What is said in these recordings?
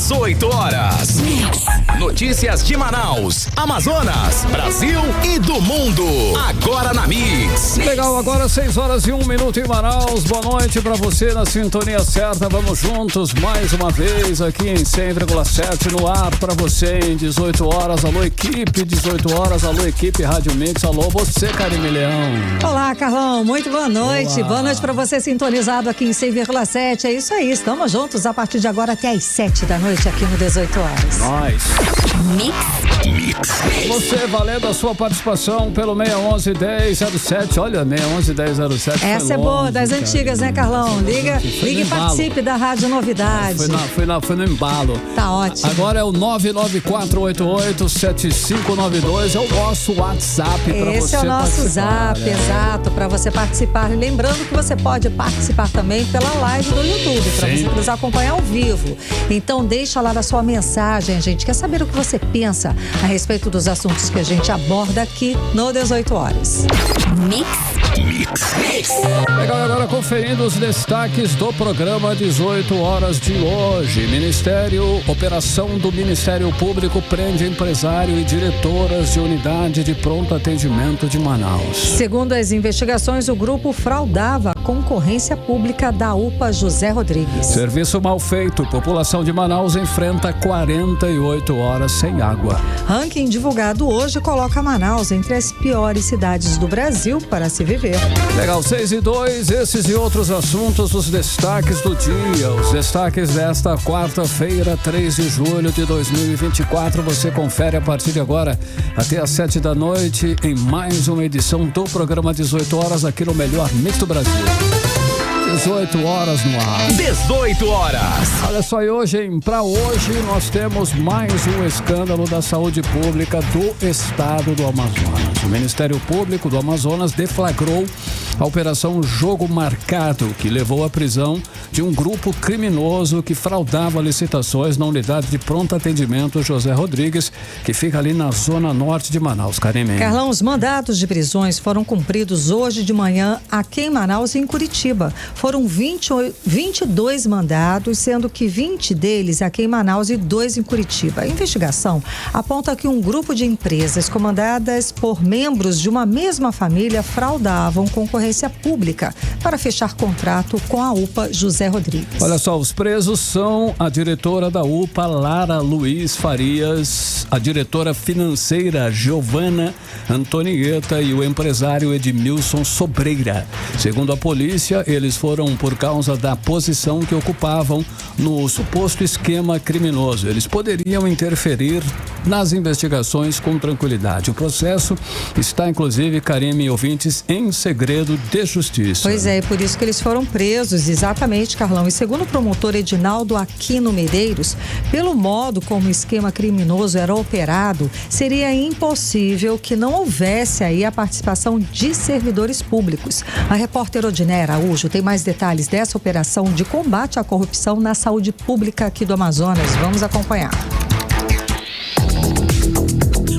18 horas. Notícias de Manaus, Amazonas, Brasil e do mundo. Agora na Mix. Legal, agora 6h01 em Manaus. Boa noite pra você na sintonia certa. Vamos juntos mais uma vez aqui em 100,7 no ar pra você em 18 horas. Alô, equipe, 18 horas. Alô, equipe Rádio Mix. Alô, você, Karime Leão. Olá, Carlão. Muito boa noite. Olá. Boa noite pra você sintonizado aqui em 100,7. É isso aí. Estamos juntos a partir de agora até às 7 da noite aqui no 18 horas. Nós. Mix. Você valendo a sua participação pelo 611-1007. Olha, 611-1007. Essa é boa, das antigas, né, Carlão? Liga e participe da Rádio Novidade. Foi no embalo. Tá ótimo. Agora é o 994887592. É o nosso WhatsApp pra você. Esse é o nosso zap, exato, pra você participar. Lembrando que você pode participar também pela live do YouTube, pra você nos acompanhar ao vivo. Então deixa lá na sua mensagem, a gente quer saber o que você pensa a respeito dos assuntos que a gente aborda aqui no 18 horas. Mix. Legal, agora conferindo os destaques do programa 18 horas de hoje. Operação do Ministério Público prende empresário e diretoras de unidade de pronto atendimento de Manaus. Segundo as investigações, o grupo fraudava a concorrência pública da UPA José Rodrigues. Serviço mal feito. População de Manaus enfrenta 48 horas sem água. Ranking divulgado hoje coloca Manaus entre as piores cidades do Brasil para se viver. Legal, 6:02, esses e outros assuntos, os destaques do dia, os destaques desta quarta-feira, 3 de julho de 2024, você confere a partir de agora até às 7 da noite em mais uma edição do programa 18 horas aqui no melhor Mix do Brasil. 18 horas no ar. 18 horas. Olha só, pra hoje nós temos mais um escândalo da saúde pública do estado do Amazonas. O Ministério Público do Amazonas deflagrou a Operação Jogo Marcado, que levou à prisão de um grupo criminoso que fraudava licitações na unidade de pronto atendimento José Rodrigues, que fica ali na zona norte de Manaus. Karime. Carlão, os mandados de prisões foram cumpridos hoje de manhã aqui em Manaus e em Curitiba. Foram 22 mandados, sendo que 20 deles aqui em Manaus e 2 em Curitiba. A investigação aponta que um grupo de empresas comandadas por membros de uma mesma família fraudavam concorrência pública para fechar contrato com a UPA José Rodrigues. Olha só, os presos são a diretora da UPA, Lara Luiz Farias, a diretora financeira, Giovana Antonieta, e o empresário Edmilson Sobreira. Segundo a polícia, eles foram por causa da posição que ocupavam no suposto esquema criminoso. Eles poderiam interferir nas investigações com tranquilidade. O processo está, inclusive, Karime e ouvintes, em segredo de justiça. Pois é, por isso que eles foram presos, exatamente, Carlão. E segundo o promotor Edinaldo Aquino Medeiros, pelo modo como o esquema criminoso era operado, seria impossível que não houvesse aí a participação de servidores públicos. A repórter Odiné Araújo tem mais detalhes dessa operação de combate à corrupção na saúde pública aqui do Amazonas. Vamos acompanhar.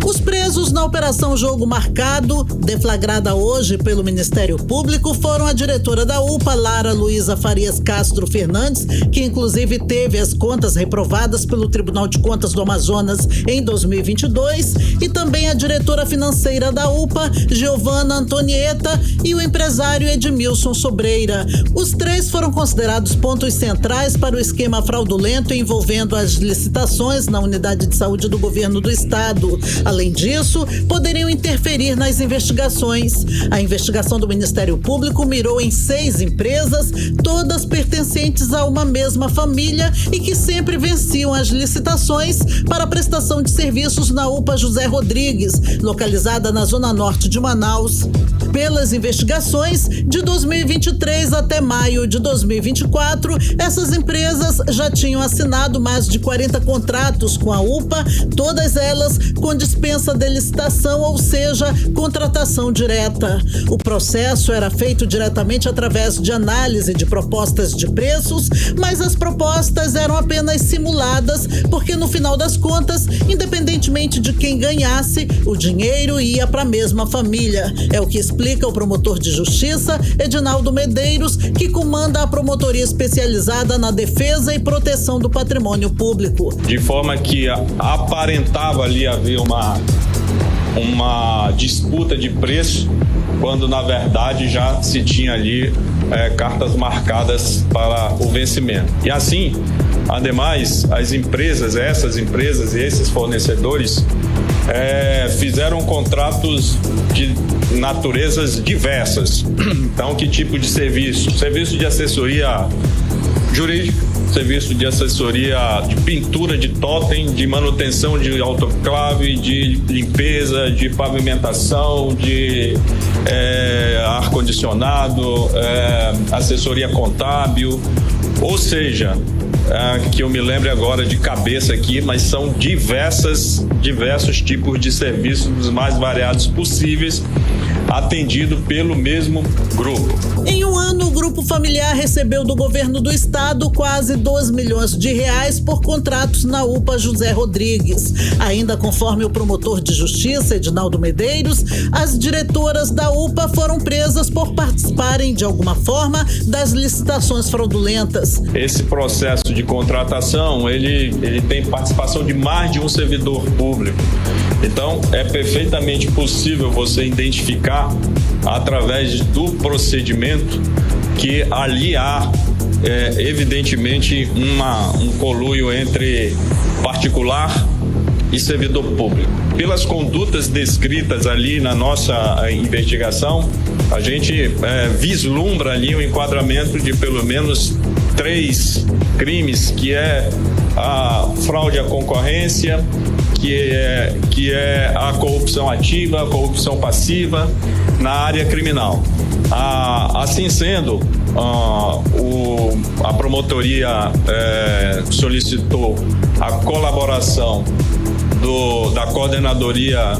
Os presos na Operação Jogo Marcado, deflagrada hoje pelo Ministério Público, foram a diretora da UPA, Lara Luiza Farias Castro Fernandes, que inclusive teve as contas reprovadas pelo Tribunal de Contas do Amazonas em 2022, e também a diretora financeira da UPA, Giovana Antonieta, e o empresário Edmilson Sobreira. Os 3 foram considerados pontos centrais para o esquema fraudulento envolvendo as licitações na unidade de saúde do governo do estado. Além disso, poderiam interferir nas investigações. A investigação do Ministério Público mirou em 6 empresas, todas pertencentes a uma mesma família e que sempre venciam as licitações para a prestação de serviços na UPA José Rodrigues, localizada na zona norte de Manaus. Pelas investigações, de 2023 até maio de 2024, essas empresas já tinham assinado mais de 40 contratos com a UPA, todas elas com dispensa de licitação, ou seja, contratação direta. O processo era feito diretamente através de análise de propostas de preços, mas as propostas eram apenas simuladas, porque no final das contas, independentemente de quem ganhasse, o dinheiro ia para a mesma família. É o que explica o promotor de justiça, Edinaldo Medeiros, que comanda a promotoria especializada na defesa e proteção do patrimônio público. De forma que aparentava ali haver uma disputa de preço, quando na verdade já se tinha ali cartas marcadas para o vencimento. E assim, ademais, essas empresas e esses fornecedores fizeram contratos de naturezas diversas. Então, que tipo de serviço? Serviço de assessoria jurídica, serviço de assessoria de pintura de totem, de manutenção de autoclave, de limpeza, de pavimentação, de ar-condicionado, assessoria contábil, ou seja, que eu me lembre agora de cabeça aqui, mas são diversos tipos de serviços dos mais variados possíveis, atendido pelo mesmo grupo. Em um ano, o Grupo Familiar recebeu do governo do estado quase R$2 milhões por contratos na UPA José Rodrigues. Ainda conforme o promotor de justiça, Edinaldo Medeiros, as diretoras da UPA foram presas por participarem de alguma forma das licitações fraudulentas. Esse processo de contratação, ele tem participação de mais de um servidor público. Então, é perfeitamente possível você identificar, através do procedimento, que ali há, evidentemente, um conluio entre particular e servidor público. Pelas condutas descritas ali na nossa investigação, a gente vislumbra ali o enquadramento de pelo menos 3 crimes, que é a fraude à concorrência, que é a corrupção ativa, a corrupção passiva na área criminal. Assim sendo, a promotoria solicitou a colaboração da coordenadoria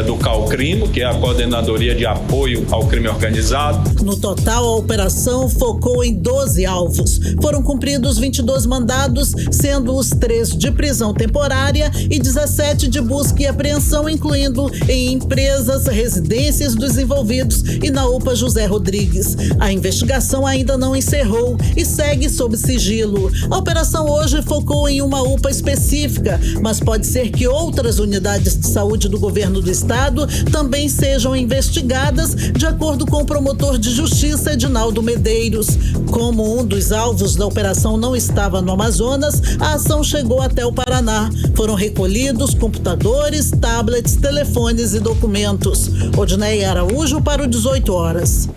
do CAUCRIMO, que é a coordenadoria de apoio ao crime organizado. No total, a operação focou em 12 alvos. Foram cumpridos 22 mandados, sendo os 3 de prisão temporária e 17 de busca e apreensão, incluindo em empresas, residências dos envolvidos e na UPA José Rodrigues. A investigação ainda não encerrou e segue sob sigilo. A operação hoje focou em uma UPA específica, mas pode ser que outras unidades de saúde do governo do estado também sejam investigadas, de acordo com o promotor de justiça Edinaldo Medeiros. Como um dos alvos da operação não estava no Amazonas, a ação chegou até o Paraná. Foram recolhidos computadores, tablets, telefones e documentos. Odneia Araújo para o 18 horas.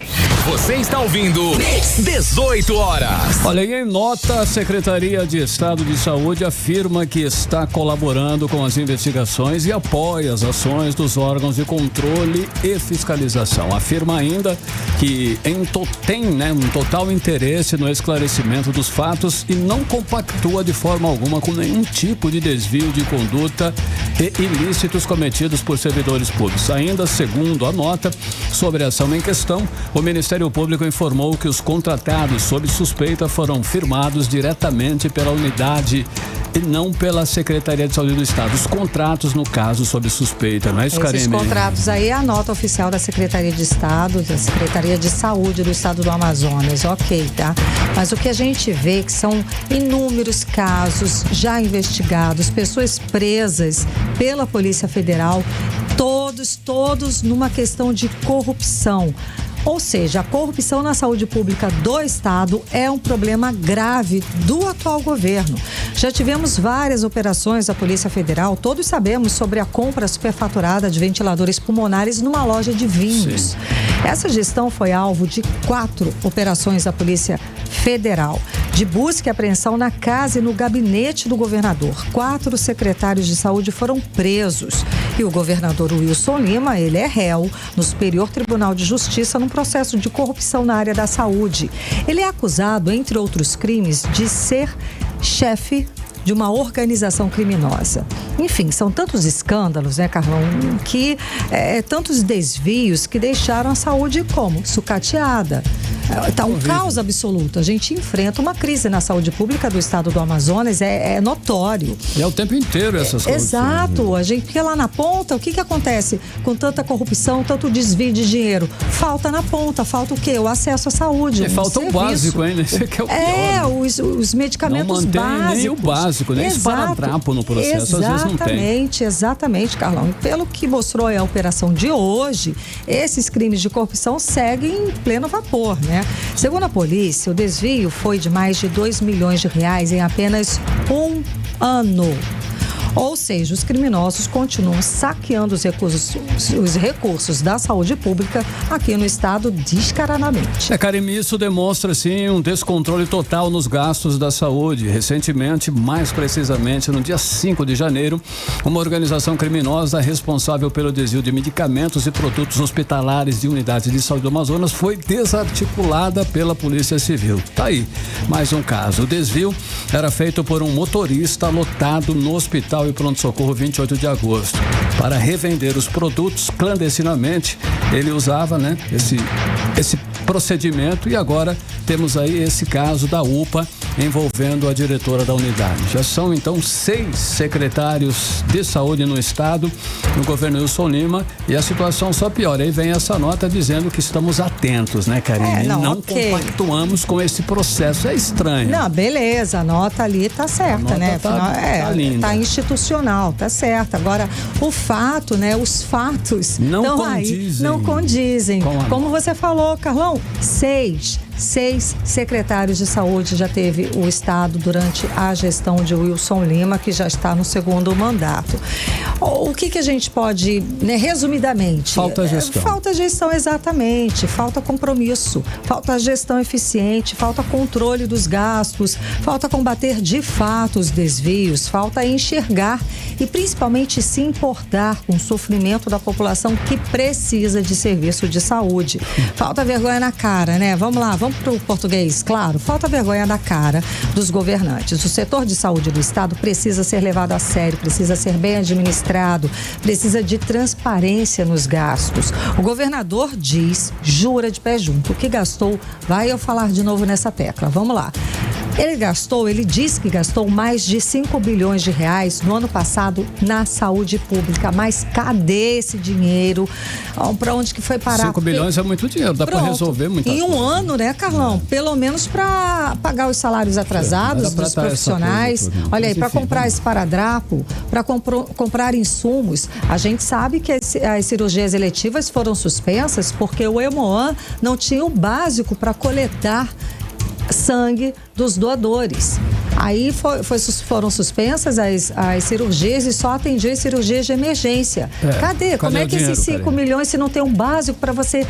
Você está ouvindo 18 horas. Olha, em nota, a Secretaria de Estado de Saúde afirma que está colaborando com as investigações e apoia as ações dos órgãos de controle e fiscalização. Afirma ainda que tem um total interesse no esclarecimento dos fatos e não compactua de forma alguma com nenhum tipo de desvio de conduta e ilícitos cometidos por servidores públicos. Ainda, segundo a nota, sobre a ação em questão, o Ministério Público informou que os contratados sob suspeita foram firmados diretamente pela unidade e não pela Secretaria de Saúde do Estado. Os contratos, no caso, sob suspeita, não é isso, Karine? Esses contratos aí é a nota oficial da Secretaria de Estado, da Secretaria de Saúde do Estado do Amazonas, ok, tá? Mas o que a gente vê é que são inúmeros casos já investigados, pessoas presas pela Polícia Federal, todos numa questão de corrupção. Ou seja, a corrupção na saúde pública do Estado é um problema grave do atual governo. Já tivemos várias operações da Polícia Federal, todos sabemos sobre a compra superfaturada de ventiladores pulmonares numa loja de vinhos. Sim. Essa gestão foi alvo de 4 operações da Polícia Federal, de busca e apreensão na casa e no gabinete do governador. 4 secretários de saúde foram presos. E o governador Wilson Lima, ele é réu no Superior Tribunal de Justiça num processo de corrupção na área da saúde. Ele é acusado, entre outros crimes, de ser chefe de uma organização criminosa. Enfim, são tantos escândalos, né, Carlão, que tantos desvios que deixaram a saúde como? Sucateada. Tá um caos absoluto. A gente enfrenta uma crise na saúde pública do estado do Amazonas, é notório. E é o tempo inteiro essas coisas. Exato. A gente, porque lá na ponta, o que acontece com tanta corrupção, tanto desvio de dinheiro? Falta na ponta, falta o quê? O acesso à saúde. E falta o básico ainda, isso que é o pior. Os medicamentos básicos. Não mantém nem o básico, nem esparadrapo no processo, às vezes não tem. Exatamente, Carlão. E pelo que mostrou a operação de hoje, esses crimes de corrupção seguem em pleno vapor, né? Segundo a polícia, o desvio foi de mais de 2 milhões de reais em apenas um ano. Ou seja, os criminosos continuam saqueando os recursos da saúde pública aqui no estado descaradamente. Karime, isso demonstra, sim, um descontrole total nos gastos da saúde. Recentemente, mais precisamente no dia 5 de janeiro, uma organização criminosa responsável pelo desvio de medicamentos e produtos hospitalares de unidades de saúde do Amazonas foi desarticulada pela Polícia Civil. Tá aí, mais um caso. O desvio era feito por um motorista lotado no hospital e pronto-socorro 28 de agosto. Para revender os produtos clandestinamente, ele usava, né, esse procedimento, e agora temos aí esse caso da UPA envolvendo a diretora da unidade. Já são então 6 secretários de saúde no estado, no governo Wilson Lima, e a situação só piora. Aí vem essa nota dizendo que estamos atentos, né, Karine? Não compactuamos com esse processo. É estranho. Não, beleza, a nota ali tá certa, né? Tá linda. Tá institucional, tá certo. Agora, o fato, né? Os fatos não condizem. Como você falou, Carlão, 6 secretários de saúde já teve o estado durante a gestão de Wilson Lima, que já está no segundo mandato. O que a gente pode, né, resumidamente? Falta gestão. Falta gestão, exatamente. Falta compromisso, falta gestão eficiente, falta controle dos gastos, falta combater de fato os desvios, falta enxergar e principalmente se importar com o sofrimento da população que precisa de serviço de saúde. Falta vergonha na cara, né? Vamos lá, vamos para o português, claro. Falta vergonha na cara dos governantes. O setor de saúde do estado precisa ser levado a sério, precisa ser bem administrado, precisa de transparência nos gastos. O governador jura de pé junto, o que gastou, vai eu falar de novo nessa tecla. Vamos lá. Ele disse que gastou mais de 5 bilhões de reais no ano passado na saúde pública. Mas cadê esse dinheiro? Para onde que foi parar? 5 bilhões é muito dinheiro, dá para resolver muita coisa. Em um ano, né, Carlão? Pelo menos para pagar os salários atrasados dos profissionais. Olha aí, para comprar esparadrapo, para comprar insumos. A gente sabe que as cirurgias eletivas foram suspensas porque o Hemoan não tinha o básico para coletar sangue dos doadores. Aí foram suspensas as cirurgias e só atendiam as cirurgias de emergência. Cadê? Como é que esses 5 milhões, se não tem um básico para você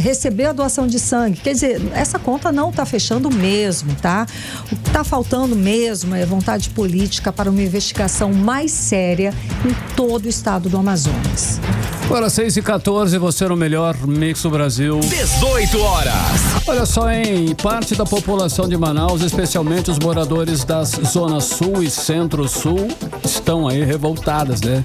receber a doação de sangue? Quer dizer, essa conta não está fechando mesmo, tá? O que está faltando mesmo é vontade política para uma investigação mais séria em todo o estado do Amazonas. Agora 6h14, você no melhor Mix do Brasil. 18 horas. Olha só, hein? Parte da população de Manaus, especialmente os moradores das zonas sul e centro-sul, estão aí revoltadas, né?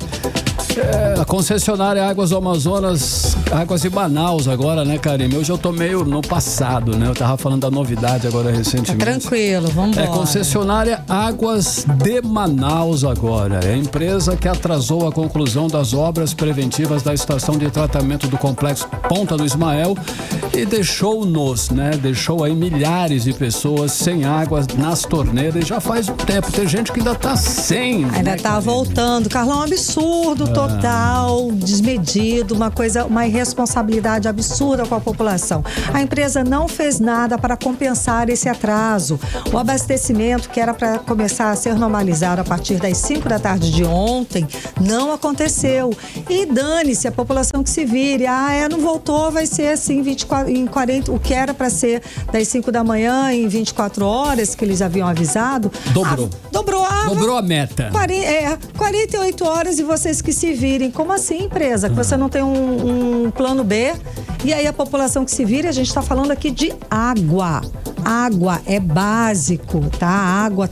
A concessionária Águas do Amazonas, Águas de Manaus agora, né, Karime? Hoje eu tô meio no passado, né? Eu tava falando da novidade agora recentemente. Tranquilo, vamos embora. Concessionária Águas de Manaus agora. É a empresa que atrasou a conclusão das obras preventivas da estação de tratamento do complexo Ponta do Ismael e deixou aí milhares de pessoas sem água nas torneiras, e já faz um tempo. Tem gente que ainda tá sem. Ainda tá voltando. Carlão, um absurdo total, desmedido, uma irresponsabilidade absurda com a população. A empresa não fez nada para compensar esse atraso. O abastecimento, que era para começar a ser normalizado a partir das 5 da tarde de ontem, não aconteceu. E dane-se, a população que se vire. Não voltou, vai ser assim, 40, o que era para ser das 5 da manhã em 24 horas, que eles haviam avisado. Dobrou a meta. 48 horas e vocês que se virem. Como assim, empresa? Que você não tem um plano B? E aí a população que se vira, a gente está falando aqui de água. água é básico, tá? A água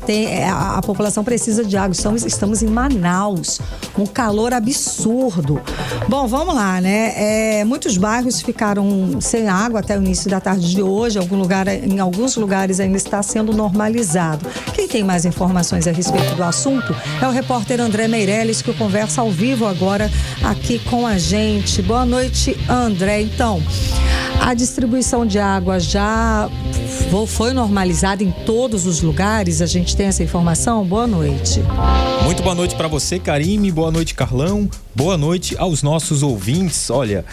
a população precisa de água. Estamos em Manaus, um calor absurdo. Bom, vamos lá, né? Muitos bairros ficaram sem água até o início da tarde de hoje. Em alguns lugares ainda está sendo normalizado. Quem tem mais informações a respeito do assunto é o repórter André Meirelles, que conversa ao vivo agora aqui com a gente. Boa noite, André. Então, a distribuição de água já foi normalizada em todos os lugares? A gente tem essa informação? Boa noite. Muito boa noite para você, Karime. Boa noite, Carlão. Boa noite aos nossos ouvintes. Olha,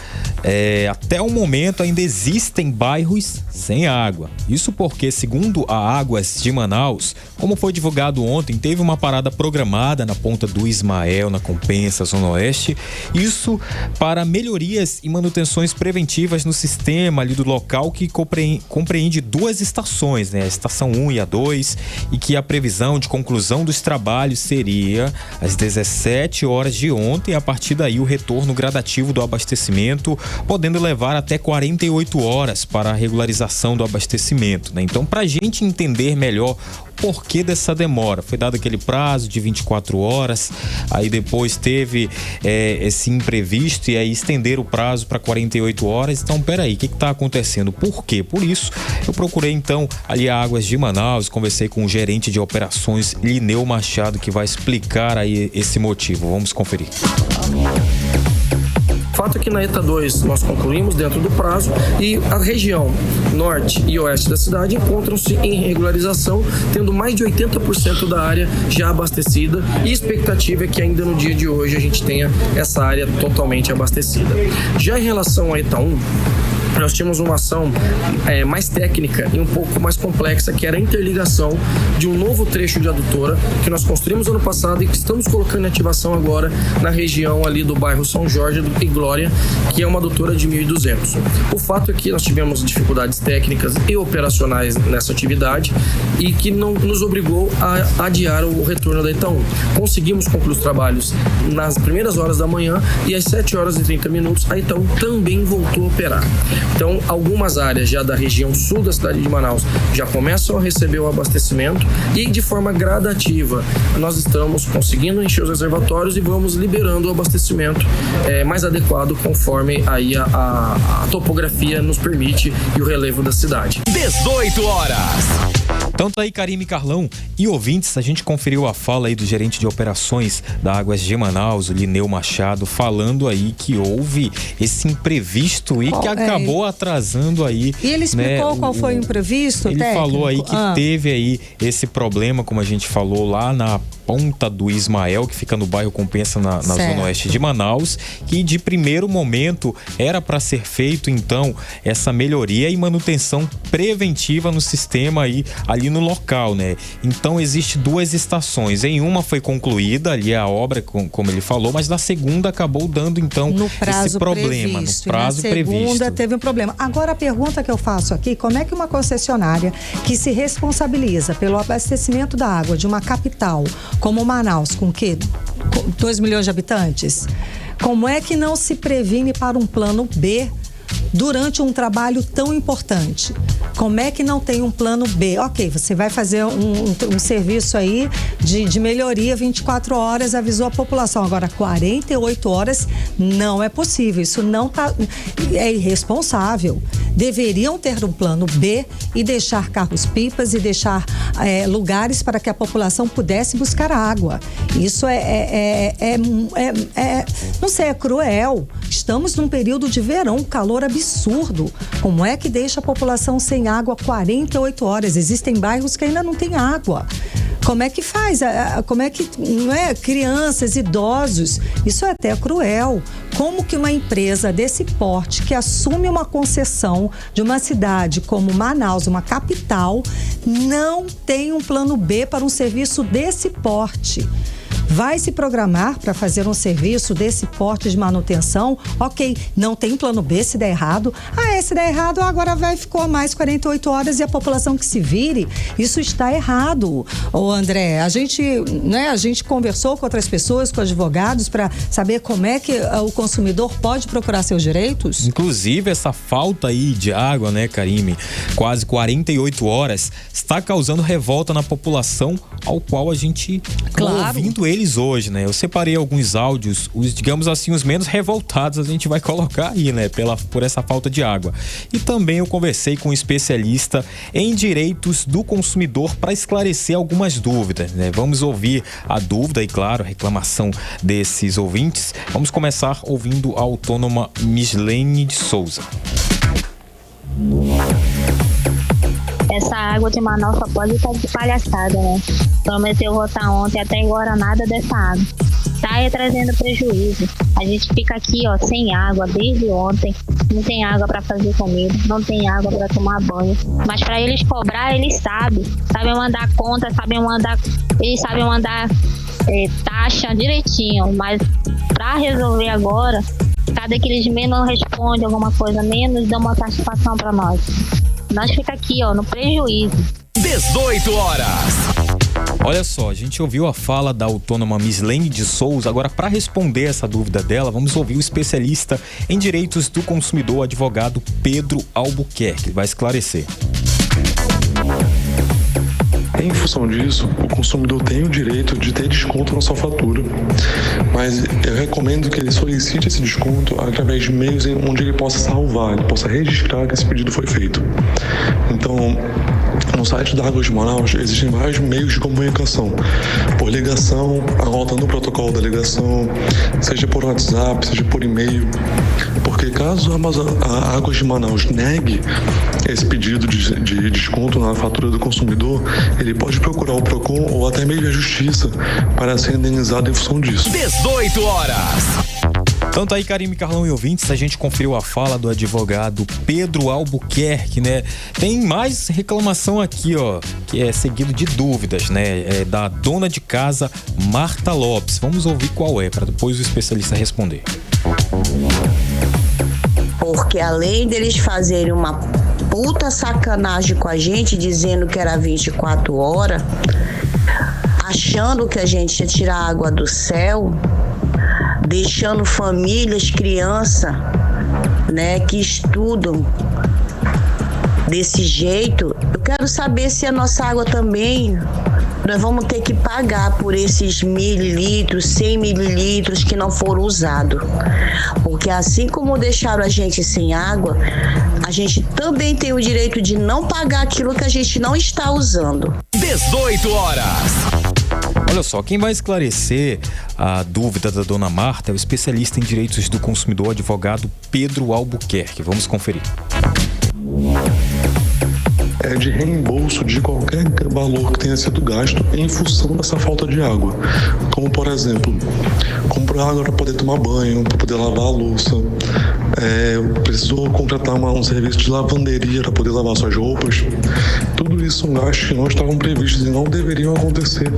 até o momento ainda existem bairros sem água. Isso porque, segundo a Águas de Manaus, como foi divulgado ontem, teve uma parada programada na Ponta do Ismael, na Compensa, Zona Oeste. Isso para melhorias e manutenções preventivas no sistema ali do local, que compreende duas estações, né? A estação 1 e a 2, e que a previsão de conclusão dos trabalhos seria às 17 horas de ontem. A partir daí, o retorno gradativo do abastecimento, podendo levar até 48 horas para a regularização do abastecimento, né? Então, para a gente entender melhor o porquê dessa demora, foi dado aquele prazo de 24 horas, aí depois teve esse imprevisto e aí estenderam o prazo para 48 horas. Então, peraí, o que está acontecendo? Por quê? Por isso, eu procurei então ali a Águas de Manaus, conversei com o gerente de operações, Lineu Machado, que vai explicar aí esse motivo. Vamos conferir. Fato é que na ETA 2 nós concluímos dentro do prazo e a região norte e oeste da cidade encontram-se em regularização, tendo mais de 80% da área já abastecida, e a expectativa é que ainda no dia de hoje a gente tenha essa área totalmente abastecida. Já em relação à ETA 1, nós tínhamos uma ação mais técnica e um pouco mais complexa, que era a interligação de um novo trecho de adutora que nós construímos ano passado e que estamos colocando em ativação agora na região ali do bairro São Jorge e Glória, que é uma adutora de 1.200. O fato é que nós tivemos dificuldades técnicas e operacionais nessa atividade e que não nos obrigou a adiar o retorno da ETA 1. Conseguimos concluir os trabalhos nas primeiras horas da manhã e às 7 horas e 30 minutos a ETA 1 também voltou a operar. Então, algumas áreas já da região sul da cidade de Manaus já começam a receber o abastecimento e, de forma gradativa, nós estamos conseguindo encher os reservatórios e vamos liberando o abastecimento mais adequado conforme aí a topografia nos permite e o relevo da cidade. 18 horas. Então tá aí, Karime, Carlão e ouvintes, a gente conferiu a fala aí do gerente de operações da Águas de Manaus, o Lineu Machado, falando aí que houve esse imprevisto e que acabou atrasando aí. E ele explicou qual foi o imprevisto? Ele técnico? Falou aí que teve aí esse problema, como a gente falou, lá na Ponta do Ismael, que fica no bairro Compensa, na Zona Oeste de Manaus, que de primeiro momento era para ser feito então essa melhoria e manutenção preventiva no sistema ali no local, né? Então existe duas estações, em uma foi concluída ali a obra, como ele falou, mas na segunda acabou dando então esse problema, no prazo previsto. Na segunda teve um problema. Agora a pergunta que eu faço aqui, como é que uma concessionária que se responsabiliza pelo abastecimento da água de uma capital como Manaus, com 2 milhões de habitantes, como é que não se previne para um plano B durante um trabalho tão importante? Como é que não tem um plano B? Ok, você vai fazer um serviço aí de melhoria 24 horas, avisou a população. Agora, 48 horas não é possível. Isso não é irresponsável. Deveriam ter um plano B e deixar carros-pipas e deixar lugares para que a população pudesse buscar água. Isso não sei, é cruel. Estamos num período de verão, calor absurdo. Como é que deixa a população sem água 48 horas? Existem bairros que ainda não tem água. Como é que faz? Como é que, não é? Crianças, idosos, isso é até cruel. Como que uma empresa desse porte, que assume uma concessão de uma cidade como Manaus, uma capital, não tem um plano B para um serviço desse porte? vai se programar para fazer um serviço desse porte de manutenção. Ok, não tem plano B se der errado. Se der errado, agora ficou mais 48 horas e a população que se vire. Isso está errado. Ô André, a gente conversou com outras pessoas, com advogados, para saber como é que o consumidor pode procurar seus direitos. Inclusive, essa falta aí de água, né, Karime, quase 48 horas, está causando revolta na população, ao qual a gente está ouvindo eles hoje, né? Eu separei alguns áudios, digamos assim, os menos revoltados a gente vai colocar aí, né, por essa falta de água. E também eu conversei com um especialista em direitos do consumidor para esclarecer algumas dúvidas, né? Vamos ouvir a dúvida e, claro, a reclamação desses ouvintes. Vamos começar ouvindo a autônoma Mislene de Souza. Essa água de Manaus só pode estar de palhaçada, né? Prometeu votar ontem, até agora nada dessa água. Tá aí trazendo prejuízo. A gente fica aqui, sem água desde ontem. Não tem água para fazer comida, não tem água para tomar banho. Mas para eles cobrar, eles sabem mandar conta, eles sabem mandar taxa direitinho. Mas para resolver agora, cada que eles menos respondem alguma coisa menos, dão uma satisfação para nós. Nós fica aqui, no prejuízo. 18 horas. Olha só, a gente ouviu a fala da autônoma Mislene de Souza. Agora, para responder essa dúvida dela, vamos ouvir o especialista em direitos do consumidor, advogado Pedro Albuquerque. Ele vai esclarecer. Em função disso, o consumidor tem o direito de ter desconto na sua fatura, mas eu recomendo que ele solicite esse desconto através de meios onde ele possa salvar, ele possa registrar que esse pedido foi feito. Então, no site da Águas de Manaus existem vários meios de comunicação, por ligação, anotando o protocolo da ligação, seja por WhatsApp, seja por e-mail, porque caso a Águas de Manaus negue esse pedido de desconto na fatura do consumidor, ele pode procurar o PROCON ou até mesmo a Justiça para ser indenizado em função disso. 18 horas. Tanto aí, Karime, Carlão e ouvintes, a gente conferiu a fala do advogado Pedro Albuquerque, né? Tem mais reclamação aqui, que é seguido de dúvidas, né? É da dona de casa Marta Lopes. Vamos ouvir qual é, para depois o especialista responder. Porque além deles fazerem uma puta sacanagem com a gente, dizendo que era 24 horas, achando que a gente ia tirar água do céu, deixando famílias, crianças, né, que estudam desse jeito. Eu quero saber se a nossa água também nós vamos ter que pagar por esses mililitros, 100 mililitros que não foram usados. Porque assim como deixaram a gente sem água, a gente também tem o direito de não pagar aquilo que a gente não está usando. 18 horas. Olha só, quem vai esclarecer a dúvida da dona Marta é o especialista em direitos do consumidor, advogado Pedro Albuquerque. Vamos conferir. É de reembolso de qualquer valor que tenha sido gasto em função dessa falta de água. Como, por exemplo, comprar água para poder tomar banho, para poder lavar a louça, precisou contratar um serviço de lavanderia para poder lavar suas roupas. Tudo isso são gastos que não estavam previstos e não deveriam acontecer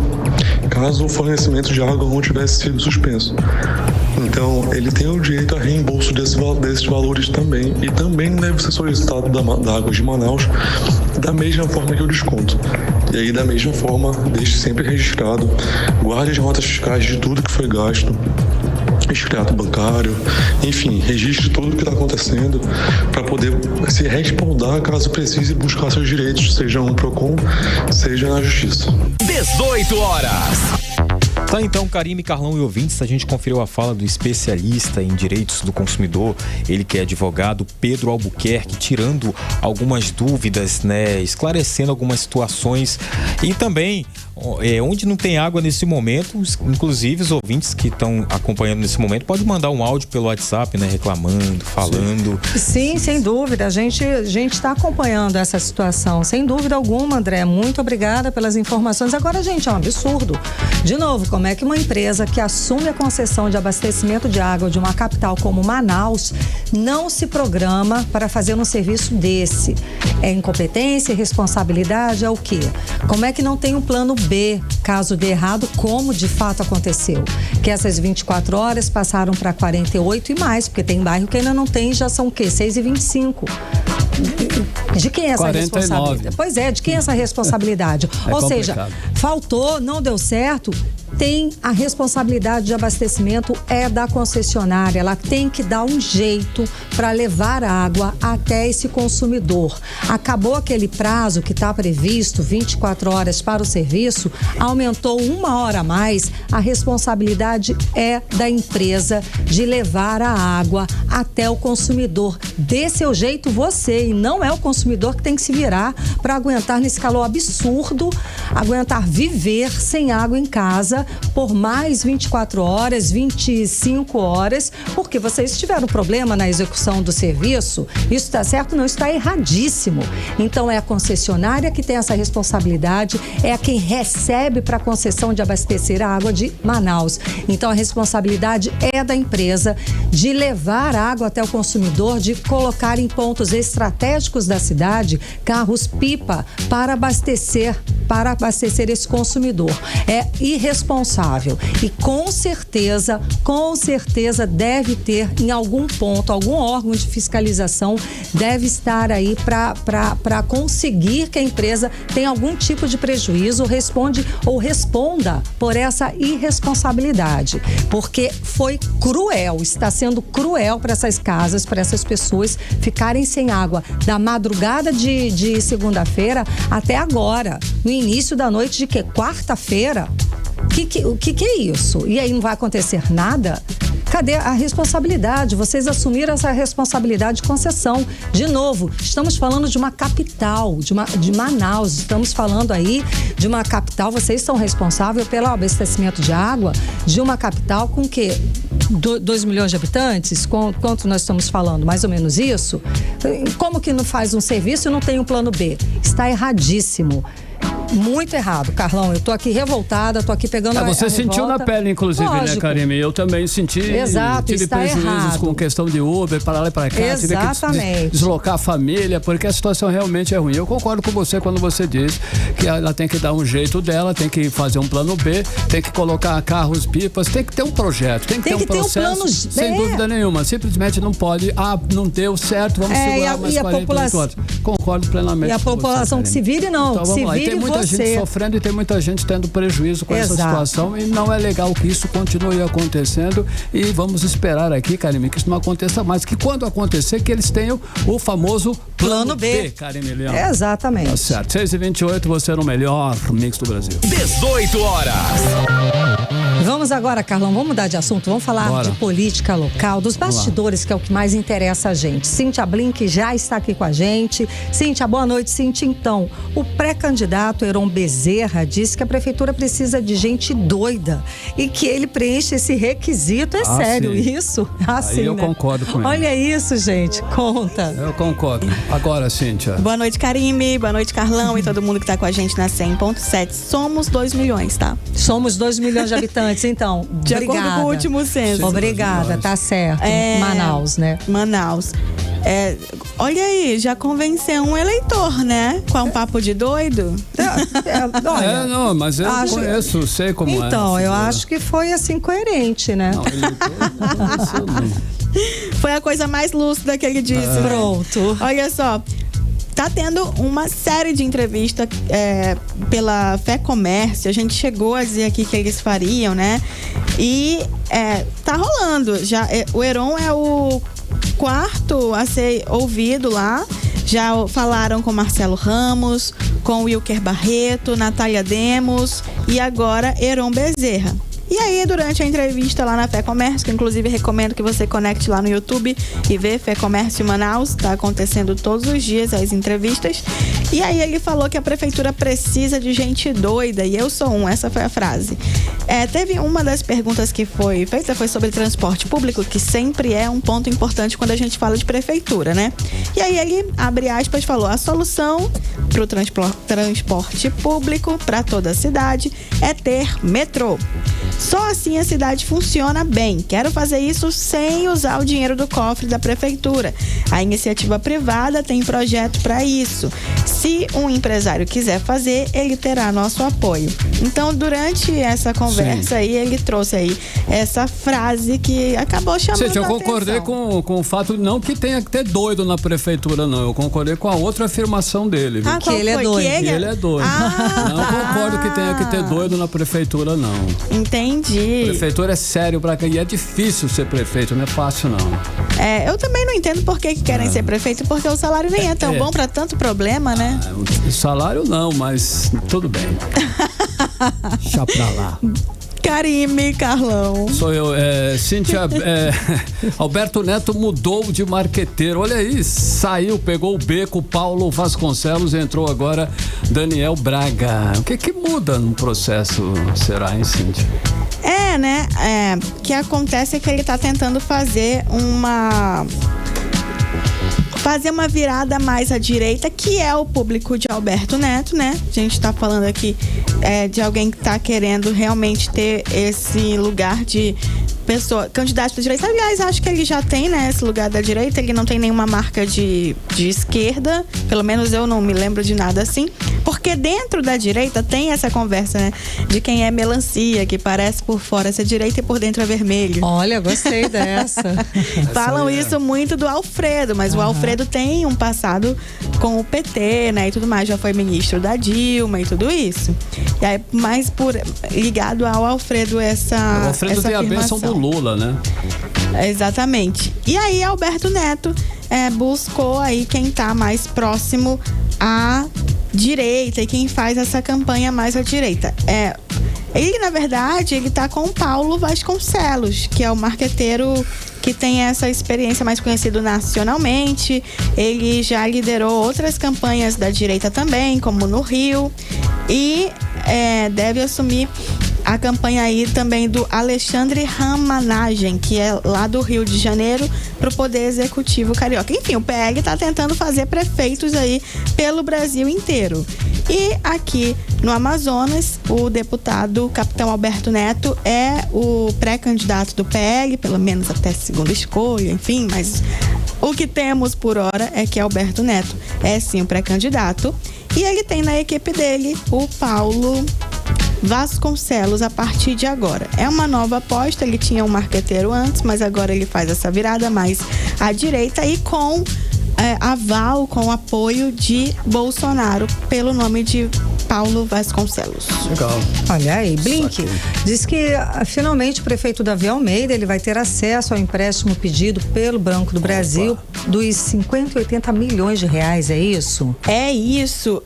caso o fornecimento de água não tivesse sido suspenso. Então, ele tem o direito a reembolso desses valores também, e também deve ser solicitado da Águas de Manaus da mesma forma que o desconto. E aí, da mesma forma, deixe sempre registrado, guarde as notas fiscais de tudo que foi gasto, extrato bancário, enfim, registre tudo o que está acontecendo para poder se respaldar caso precise buscar seus direitos, seja no PROCON, seja na Justiça. 18 horas. Tá, então, Karime, Carlão e ouvintes, a gente conferiu a fala do especialista em direitos do consumidor, ele que é advogado, Pedro Albuquerque, tirando algumas dúvidas, né, esclarecendo algumas situações e também onde não tem água nesse momento, inclusive os ouvintes que estão acompanhando nesse momento, pode mandar um áudio pelo WhatsApp, né, reclamando, falando. Sim, sem dúvida, a gente está acompanhando essa situação, sem dúvida alguma, André, muito obrigada pelas informações. Agora, gente, é um absurdo. De novo, como é que uma empresa que assume a concessão de abastecimento de água de uma capital como Manaus não se programa para fazer um serviço desse? É incompetência, irresponsabilidade, é o quê? Como é que não tem um plano B, caso dê errado, como de fato aconteceu. Que essas 24 horas passaram para 48 e mais, porque tem bairro que ainda não tem, já são o quê? 6h25. De quem é essa 49. responsabilidade? Pois é, de quem é essa responsabilidade? Ou seja, faltou, não deu certo, tem a responsabilidade de abastecimento é da concessionária. Ela tem que dar um jeito para levar água até esse consumidor. Acabou aquele prazo que está previsto, 24 horas para o serviço, aumentou 1 hora a mais. A responsabilidade é da empresa de levar a água até o consumidor. Dê seu jeito você, e não é o consumidor que tem que se virar para aguentar nesse calor absurdo, aguentar viver sem água em casa por mais 24 horas, 25 horas, porque vocês tiveram problema na execução do serviço. Isso está certo? Não, está erradíssimo. Então é a concessionária que tem essa responsabilidade, é a quem recebe para a concessão de abastecer a água de Manaus. Então a responsabilidade é da empresa de levar água até o consumidor, de colocar em pontos estratégicos da cidade carros-pipa para abastecer esse consumidor. É irresponsável e com certeza deve ter em algum ponto, algum órgão de fiscalização deve estar aí para conseguir que a empresa tenha algum tipo de prejuízo, responda por essa irresponsabilidade, porque foi cruel, está sendo cruel para essas casas, para essas pessoas ficarem sem água da madrugada de segunda-feira até agora, no início da noite de quarta-feira. O que é isso? E aí não vai acontecer nada? Cadê a responsabilidade? Vocês assumiram essa responsabilidade de concessão. De novo, estamos falando de uma capital, de Manaus. Estamos falando aí de uma capital. Vocês são responsáveis pelo abastecimento de água de uma capital com o quê? 2 milhões de habitantes? Quanto nós estamos falando? Mais ou menos isso? Como que não faz um serviço e não tem um plano B? Está erradíssimo. Muito errado, Carlão. Eu tô aqui revoltada, tô aqui pegando a Você sentiu revolta. Na pele, inclusive, Lógico. né, Karime? Eu também senti. Exato, tive está prejuízos errado. com questão de Uber, para lá e para cá. Exatamente. Tive que deslocar a família, porque a situação realmente é ruim. Eu concordo com você quando você diz que ela tem que dar um jeito dela, tem que fazer um plano B, tem que colocar carros, pipas, tem que ter um projeto, tem que ter um processo, plano sem dúvida nenhuma. Simplesmente não pode, não deu certo, vamos segurar mais 48 horas. Concordo plenamente. E a população que se vire, não. Então, vamos lá. Vire e tem muita gente sofrendo e tem muita gente tendo prejuízo com essa situação e não é legal que isso continue acontecendo e vamos esperar aqui, Karime, que isso não aconteça mais, que quando acontecer que eles tenham o famoso plano B, Karime Leão. Exatamente. Tá certo. 6h28, você no melhor mix do Brasil. 18 horas. Vamos agora, Carlão, vamos mudar de assunto, vamos falar de política local, dos bastidores, que é o que mais interessa a gente. Cíntia Blink já está aqui com a gente. Cíntia, boa noite, Cíntia. Então, o pré-candidato Heron Bezerra disse que a prefeitura precisa de gente doida e que ele preenche esse requisito. É sério sim. isso? Aí eu concordo com ele. Olha isso, gente, conta. Eu concordo. Agora, Cíntia. Boa noite, Karime, boa noite, Carlão e todo mundo que está com a gente na 100.7. Somos 2 milhões, tá? Somos 2 milhões de habitantes, então. De obrigada. acordo com o último censo. Obrigada, tá certo. Manaus, né? Manaus. Olha aí, já convenceu um eleitor, né? Com um papo de doido. Não, mas eu conheço, sei como é. Então, eu acho que foi assim coerente, né? Não, eleitor não. Foi a coisa mais lúcida que ele disse. Pronto. Olha só. Tá tendo uma série de entrevistas pela Fé Comércio. A gente chegou a dizer aqui que eles fariam, né? E tá rolando. Já, o Heron é o 4º a ser ouvido lá. Já falaram com Marcelo Ramos, com Wilker Barreto, Natália Demos e agora Heron Bezerra. E aí, durante a entrevista lá na Fé Comércio, que inclusive recomendo que você conecte lá no YouTube e vê Fé Comércio Manaus, tá acontecendo todos os dias as entrevistas. E aí ele falou que a prefeitura precisa de gente doida, e eu sou essa foi a frase. Teve uma das perguntas que foi feita, foi sobre transporte público, que sempre é um ponto importante quando a gente fala de prefeitura, né? E aí ele, abre aspas, falou: a solução para o transporte público para toda a cidade é ter metrô. Só assim a cidade funciona bem. Quero fazer isso sem usar o dinheiro do cofre da prefeitura. A iniciativa privada tem projeto para isso. Se um empresário quiser fazer, ele terá nosso apoio. Então, durante essa conversa aí, ele trouxe aí essa frase que acabou chamando a atenção. Eu concordei com o fato, não que tenha que ter doido na prefeitura, não. Eu concordei com a outra afirmação dele. Viu? Que ele é doido. Que ele é doido. Não concordo que tenha que ter doido na prefeitura, não. Entendi. Prefeitura é sério pra quem. E é difícil ser prefeito, não é fácil, não. Eu também não entendo por que querem ser prefeito, porque o salário nem é tão bom pra tanto problema, né? Salário não, mas tudo bem. Deixa pra lá. Karime, Carlão. Sou eu, Cíntia, Alberto Neto mudou de marqueteiro, olha aí, saiu, pegou o beco, Paulo Vasconcelos, entrou agora Daniel Braga. O que muda no processo, será, hein, Cíntia? O que acontece é que ele tá tentando fazer uma virada mais à direita, que é o público de Alberto Neto, né? A gente tá falando aqui de alguém que tá querendo realmente ter esse lugar de candidato da direita. Aliás, acho que ele já tem, né, esse lugar da direita. Ele não tem nenhuma marca de esquerda, pelo menos eu não me lembro de nada assim, porque dentro da direita tem essa conversa, né, de quem é melancia, que parece por fora ser direita e por dentro é vermelho. Olha, gostei dessa. Falam isso muito do Alfredo, mas o Alfredo tem um passado com o PT, né, e tudo mais, já foi ministro da Dilma e tudo isso. E aí, mais ligado ao Alfredo essa O Alfredo tem a bênção do Lula, né? Exatamente. E aí Alberto Neto buscou aí quem tá mais próximo à direita e quem faz essa campanha mais à direita. Ele, na verdade, ele tá com o Paulo Vasconcelos, que é o marqueteiro que tem essa experiência, mais conhecido nacionalmente. Ele já liderou outras campanhas da direita também, como no Rio, e deve assumir a campanha aí também do Alexandre Ramanagem, que é lá do Rio de Janeiro, pro Poder Executivo Carioca. Enfim, o PL tá tentando fazer prefeitos aí pelo Brasil inteiro. E aqui no Amazonas, o deputado Capitão Alberto Neto é o pré-candidato do PL, pelo menos até segunda escolha, enfim, mas o que temos por hora é que Alberto Neto é sim o pré-candidato. E ele tem na equipe dele o Paulo Vasconcelos a partir de agora. É uma nova aposta, ele tinha um marqueteiro antes, mas agora ele faz essa virada mais à direita e com aval, com apoio de Bolsonaro, pelo nome de Paulo Vasconcelos. Legal. Olha aí, Blink diz que finalmente o prefeito Davi Almeida ele vai ter acesso ao empréstimo pedido pelo Banco do Brasil dos 50 e 80 milhões de reais, é isso? É isso,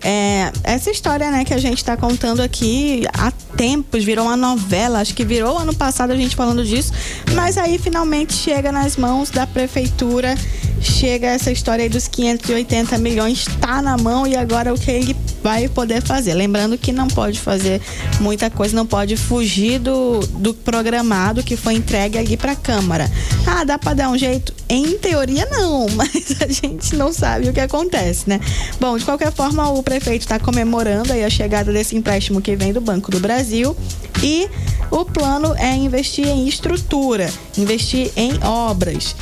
essa história, né, que a gente tá contando aqui há tempos, virou uma novela, acho que virou ano passado a gente falando disso, mas aí finalmente chega nas mãos da prefeitura, chega essa história aí dos 580 milhões, tá na mão e agora o que ele vai poder fazer. Lembrando que não pode fazer muita coisa, não pode fugir do programado que foi entregue ali pra Câmara. Dá pra dar um jeito? Em teoria não, mas a gente não sabe o que acontece, né? Bom, de qualquer forma, o prefeito tá comemorando aí a chegada desse empréstimo que vem do Banco do Brasil e o plano é investir em estrutura, investir em obras.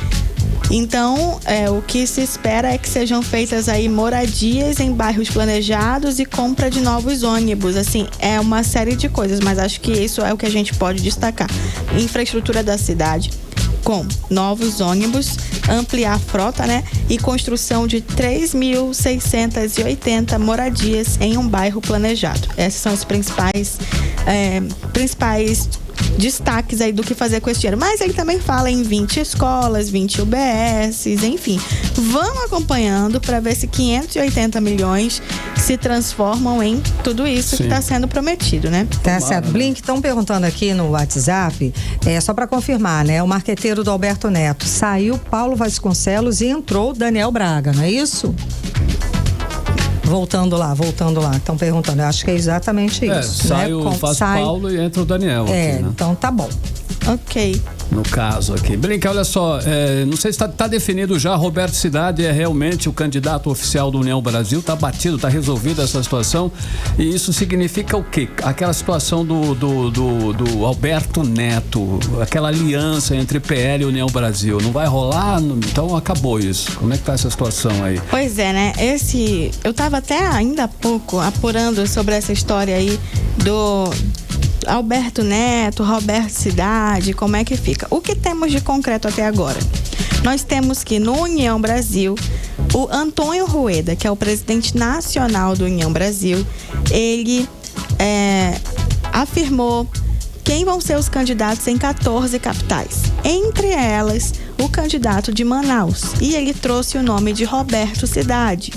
Então, o que se espera é que sejam feitas aí moradias em bairros planejados e compra de novos ônibus. Assim, é uma série de coisas, mas acho que isso é o que a gente pode destacar. Infraestrutura da cidade, com novos ônibus, ampliar a frota, né? E construção de 3.680 moradias em um bairro planejado. Esses são os principais destaques aí do que fazer com esse dinheiro. Mas ele também fala em 20 escolas, 20 UBSs, enfim. Vamos acompanhando para ver se 580 milhões se transformam em tudo isso que está sendo prometido, né? Tá certo. Blink, estão perguntando aqui no WhatsApp, só para confirmar, né? O marqueteiro do Alberto Neto, saiu Paulo Vasconcelos e entrou Daniel Braga, não é isso? Voltando lá, estão perguntando, eu acho que é exatamente isso. Sai o Paulo e entra o Daniel. Aqui, né? Então tá bom. Ok. no caso aqui. Brinca, olha só, não sei se está definido já, Roberto Cidade é realmente o candidato oficial do União Brasil, está batido, está resolvida essa situação, e isso significa o quê? Aquela situação do Alberto Neto, aquela aliança entre PL e União Brasil, não vai rolar? Então acabou isso. Como é que tá essa situação aí? Pois é, né? Eu estava até ainda há pouco apurando sobre essa história aí do Alberto Neto, Roberto Cidade, como é que fica? O que temos de concreto até agora? Nós temos que no União Brasil, o Antônio Rueda, que é o presidente nacional do União Brasil, ele afirmou quem vão ser os candidatos em 14 capitais. Entre elas, o candidato de Manaus. E ele trouxe o nome de Roberto Cidade.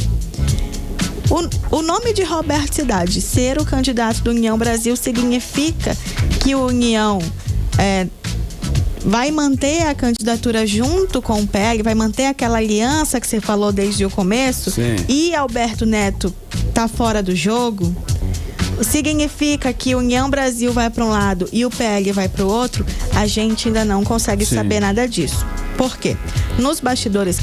O nome de Roberto Cidade ser o candidato do União Brasil significa que o União vai manter a candidatura junto com o PL, vai manter aquela aliança que você falou desde o começo. Sim. E Alberto Neto tá fora do jogo. Significa que União Brasil vai para um lado e o PL vai para o outro. A gente ainda não consegue saber nada disso. Por quê? Nos bastidores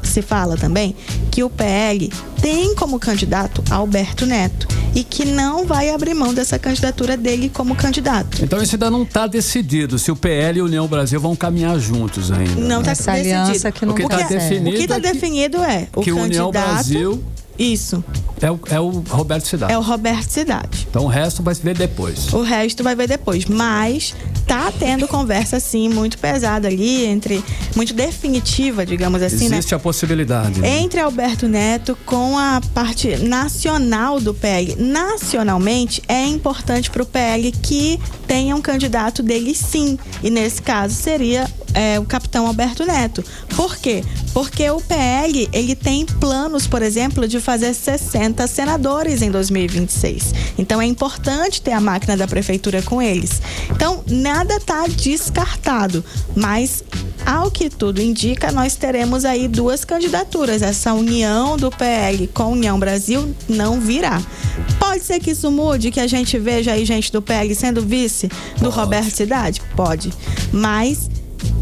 se fala também que o PL tem como candidato Alberto Neto e que não vai abrir mão dessa candidatura dele como candidato. Então isso ainda não está decidido se o PL e a União Brasil vão caminhar juntos ainda. Não está decidido. Aliança que não o que está definido é o que candidato... União Brasil... Isso. É o Roberto Cidade. É o Roberto Cidade. Então o resto vai ver depois. O resto vai ver depois. Mas tá tendo conversa, sim, muito pesada ali, muito definitiva, digamos assim, Existe a possibilidade. Né? Entre Alberto Neto com a parte nacional do PL. Nacionalmente, é importante para o PL que tenha um candidato dele, sim. E nesse caso seria o capitão Alberto Neto. Por quê? Porque o PL, ele tem planos, por exemplo, de fazer 60 senadores em 2026. Então é importante ter a máquina da prefeitura com eles. Então nada está descartado, mas ao que tudo indica, nós teremos aí 2 candidaturas. Essa união do PL com a União Brasil não virá. Pode ser que isso mude, que a gente veja aí gente do PL sendo vice do Roberto Cidade? Pode. Mas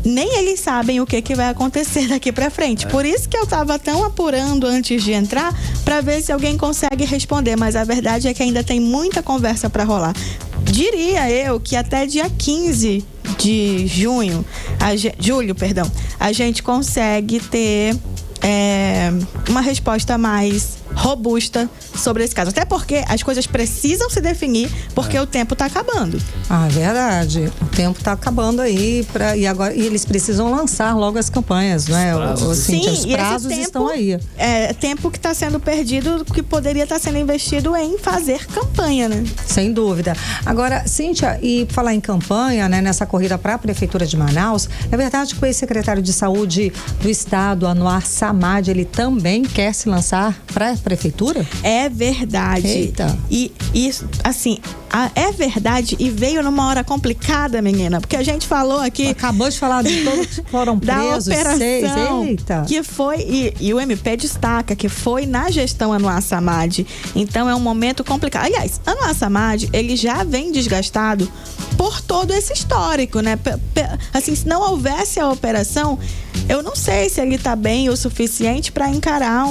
nem eles sabem o que vai acontecer daqui pra frente. Por isso que eu tava tão apurando antes de entrar, pra ver se alguém consegue responder. Mas a verdade é que ainda tem muita conversa pra rolar. Diria eu que até dia 15 de julho, a gente consegue ter uma resposta mais robusta sobre esse caso. Até porque as coisas precisam se definir, porque o tempo está acabando. É verdade. O tempo está acabando aí e agora eles precisam lançar logo as campanhas, né? Sim, os prazos estão aí. É tempo que está sendo perdido, que poderia estar sendo investido em fazer campanha, né? Sem dúvida. Agora, Cíntia, e falar em campanha, né, nessa corrida para a Prefeitura de Manaus, é verdade que o ex-secretário de Saúde do Estado, Anwar Samad, ele também quer se lançar para a Prefeitura? É verdade. Eita. E isso, assim, é verdade e veio numa hora complicada, menina, porque a gente falou aqui... Acabou de falar de todos que foram presos, da operação 6. Eita. Que foi, e o MP destaca que foi na gestão Anwar Samad. Então é um momento complicado. Aliás, Anwar Samad, ele já vem desgastado por todo esse histórico, né? Assim, se não houvesse a operação, eu não sei se ele tá bem o suficiente para encarar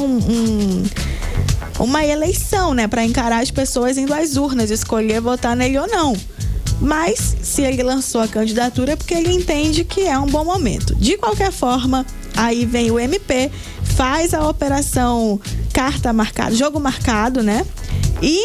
uma eleição, né? Para encarar as pessoas indo às urnas, escolher votar nele ou não. Mas se ele lançou a candidatura é porque ele entende que é um bom momento. De qualquer forma, aí vem o MP, faz a operação carta marcada, jogo marcado, né? E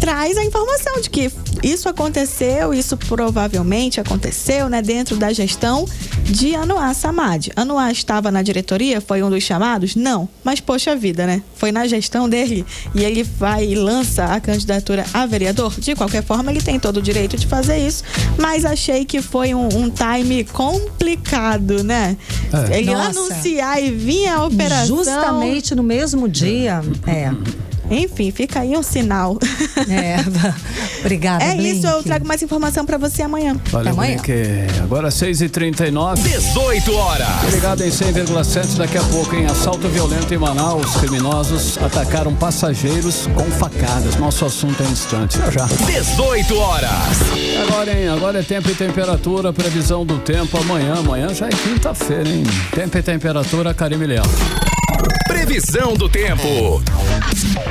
traz a informação de que isso aconteceu, isso provavelmente aconteceu, né, dentro da gestão de Anwar Samad. Anwar estava na diretoria, foi um dos chamados? Não, mas poxa vida, né? Foi na gestão dele e ele vai e lança a candidatura a vereador. De qualquer forma, ele tem todo o direito de fazer isso, mas achei que foi um time complicado, né? Ele anunciar e vir a operação... Justamente no mesmo dia, Enfim, fica aí um sinal. Obrigada, É Blink. isso, eu trago mais informação pra você amanhã. Valeu, amanhã. Blink. Agora 6h39. 18 horas. Ligado em 100,7 daqui a pouco, em assalto violento em Manaus. Criminosos atacaram passageiros com facadas. Nosso assunto é instante. Já. 18 horas. Agora é tempo e temperatura, previsão do tempo amanhã. Amanhã já é quinta-feira, hein? Tempo e temperatura, Karime Leão. Previsão do tempo.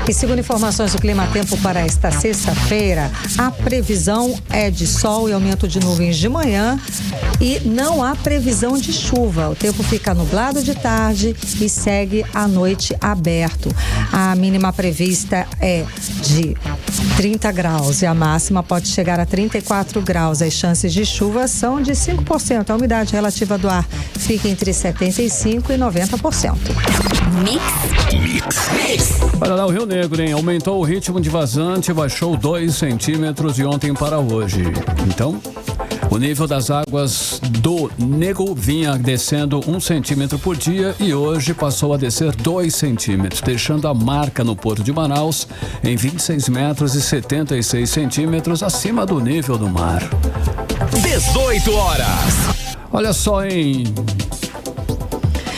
E segundo informações do Clima Tempo para esta sexta-feira, a previsão é de sol e aumento de nuvens de manhã e não há previsão de chuva. O tempo fica nublado de tarde e segue à noite aberto. A mínima prevista é de 30 graus e a máxima pode chegar a 34 graus. As chances de chuva são de 5%. A umidade relativa do ar fica entre 75% e 90%. Olha lá o Rio Negro, hein? Aumentou o ritmo de vazante, baixou 2 centímetros de ontem para hoje. Então, o nível das águas do Negro vinha descendo 1 centímetro por dia e hoje passou a descer 2 centímetros, deixando a marca no Porto de Manaus em 26 metros e 76 centímetros acima do nível do mar. 18 horas. Olha só, hein?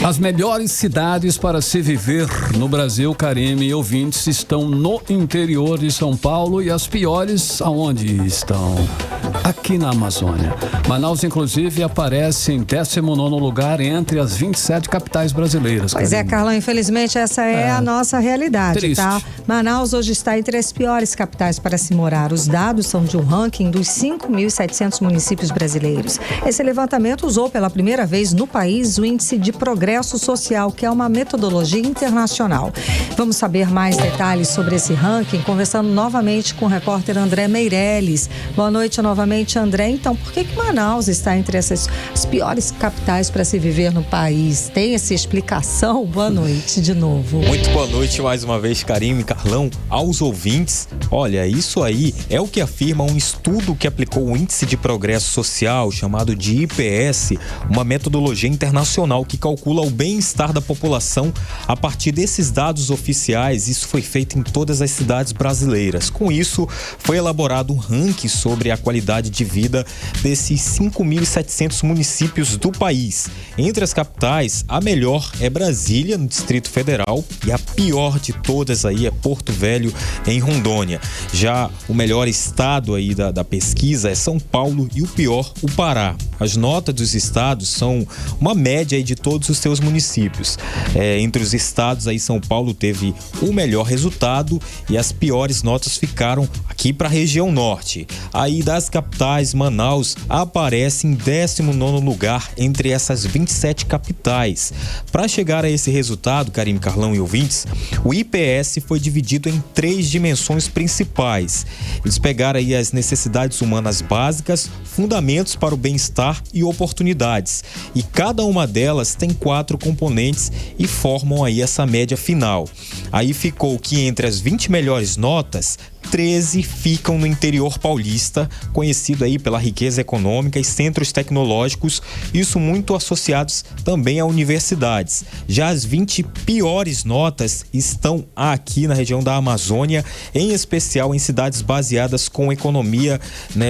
As melhores cidades para se viver no Brasil, Karime e ouvintes, estão no interior de São Paulo e as piores aonde estão? Aqui na Amazônia. Manaus, inclusive, aparece em 19º lugar entre as 27 capitais brasileiras. Pois é, Carlão, infelizmente essa é a nossa realidade, triste. tá? Manaus hoje está entre as piores capitais para se morar. Os dados são de um ranking dos 5.700 municípios brasileiros. Esse levantamento usou pela primeira vez no país o Índice de Progresso Social, que é uma metodologia internacional. Vamos saber mais detalhes sobre esse ranking, conversando novamente com o repórter André Meirelles. Boa noite novamente, André. Então, por que Manaus está entre essas as piores capitais para se viver no país? Tem essa explicação? Boa noite de novo. Muito boa noite mais uma vez, Karime, Carlão, aos ouvintes. Olha, isso aí é o que afirma um estudo que aplicou o Índice de Progresso Social, chamado de IPS, uma metodologia internacional que calcula o bem-estar da população a partir desses dados oficiais. Isso foi feito em todas as cidades brasileiras. Com isso, foi elaborado um ranking sobre a qualidade de vida desses 5.700 municípios do país. Entre as capitais, a melhor é Brasília, no Distrito Federal, e a pior de todas aí é Porto Velho, em Rondônia. Já o melhor estado aí da pesquisa é São Paulo e o pior, o Pará. As notas dos estados são uma média aí de todos os seus municípios. Entre os estados aí, São Paulo teve o melhor resultado e as piores notas ficaram aqui para a região norte. Aí das capitais, Manaus aparece em 19º lugar entre essas 27 capitais. Para chegar a esse resultado, Karime, Carlão e ouvintes, o IPS foi dividido em 3 dimensões principais. Eles pegaram aí as necessidades humanas básicas, fundamentos para o bem-estar e oportunidades. E cada uma delas tem 4 componentes e formam aí essa média final. Aí ficou que entre as 20 melhores notas, 13 ficam no interior paulista, conhecido aí pela riqueza econômica e centros tecnológicos, isso muito associados também a universidades. Já as 20 piores notas estão aqui na região da Amazônia, em especial em cidades baseadas com economia,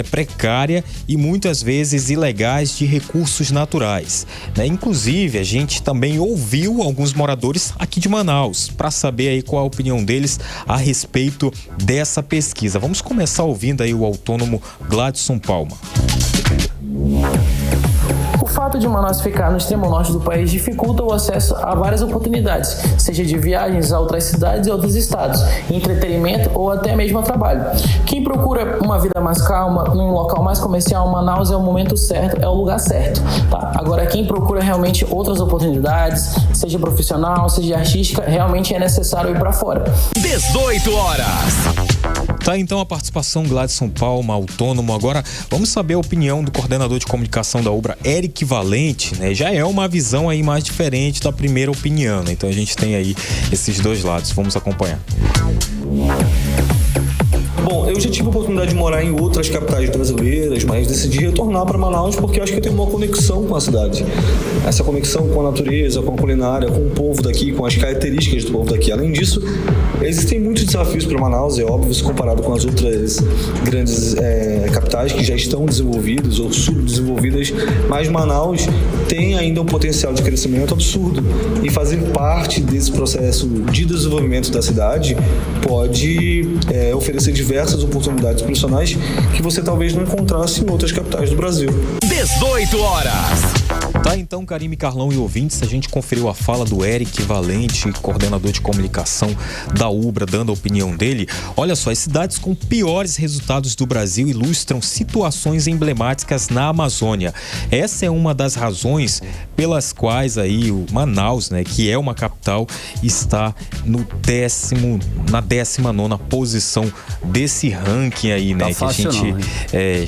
precária e muitas vezes ilegais de recursos naturais. Inclusive, a gente também ouviu alguns moradores aqui de Manaus para saber aí qual a opinião deles a respeito dessa pesquisa. Vamos começar ouvindo aí o autônomo Gladson Palma. O fato de Manaus ficar no extremo norte do país dificulta o acesso a várias oportunidades, seja de viagens a outras cidades e outros estados, entretenimento ou até mesmo a trabalho. Quem procura uma vida mais calma, num local mais comercial, Manaus é o momento certo, é o lugar certo, tá? Agora, quem procura realmente outras oportunidades, seja profissional, seja artística, realmente é necessário ir para fora. 18 horas. Tá, então a participação Gladson Palma, autônomo. Agora vamos saber a opinião do coordenador de comunicação da Ubra, Eric Valente, Já é uma visão aí mais diferente da primeira opinião, Então a gente tem aí esses dois lados. Vamos acompanhar. Bom, eu Eu já tive a oportunidade de morar em outras capitais brasileiras, mas decidi retornar para Manaus porque eu acho que eu tenho uma conexão com a cidade. Essa conexão com a natureza, com a culinária, com o povo daqui, com as características do povo daqui. Além disso, existem muitos desafios para Manaus, é óbvio, se comparado com as outras grandes capitais que já estão desenvolvidas ou subdesenvolvidas, mas Manaus tem ainda um potencial de crescimento absurdo e fazer parte desse processo de desenvolvimento da cidade pode oferecer diversas oportunidades profissionais que você talvez não encontrasse em outras capitais do Brasil. 18 horas. Tá, então, Karime, Carlão e ouvintes, a gente conferiu a fala do Eric Valente, coordenador de comunicação da Ubra, dando a opinião dele. Olha só, as cidades com piores resultados do Brasil ilustram situações emblemáticas na Amazônia. Essa é uma das razões pelas quais aí o Manaus, né, que é uma capital, está na 19ª posição desse ranking aí, né, que a gente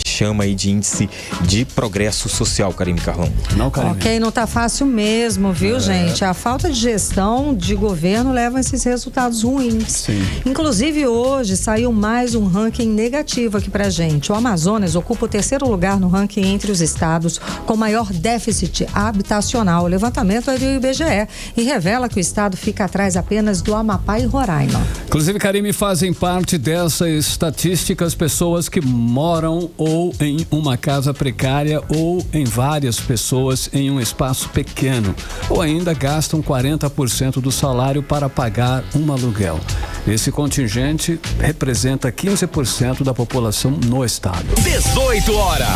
chama aí de índice de progresso social, Karime, Carlão. Não, Karime. Ok, não tá fácil mesmo, viu, gente? A falta de gestão de governo leva a esses resultados ruins. Sim. Inclusive, hoje saiu mais um ranking negativo aqui pra gente. O Amazonas ocupa o 3º lugar no ranking entre os estados com maior déficit habitacional. O levantamento é do IBGE e revela que o estado fica atrás apenas do Amapá e Roraima. Inclusive, Karime, fazem parte dessas estatísticas pessoas que moram ou em uma casa precária ou em várias pessoas em um espaço pequeno, ou ainda gastam 40% do salário para pagar um aluguel. Esse contingente representa 15% da população no estado. 18 horas.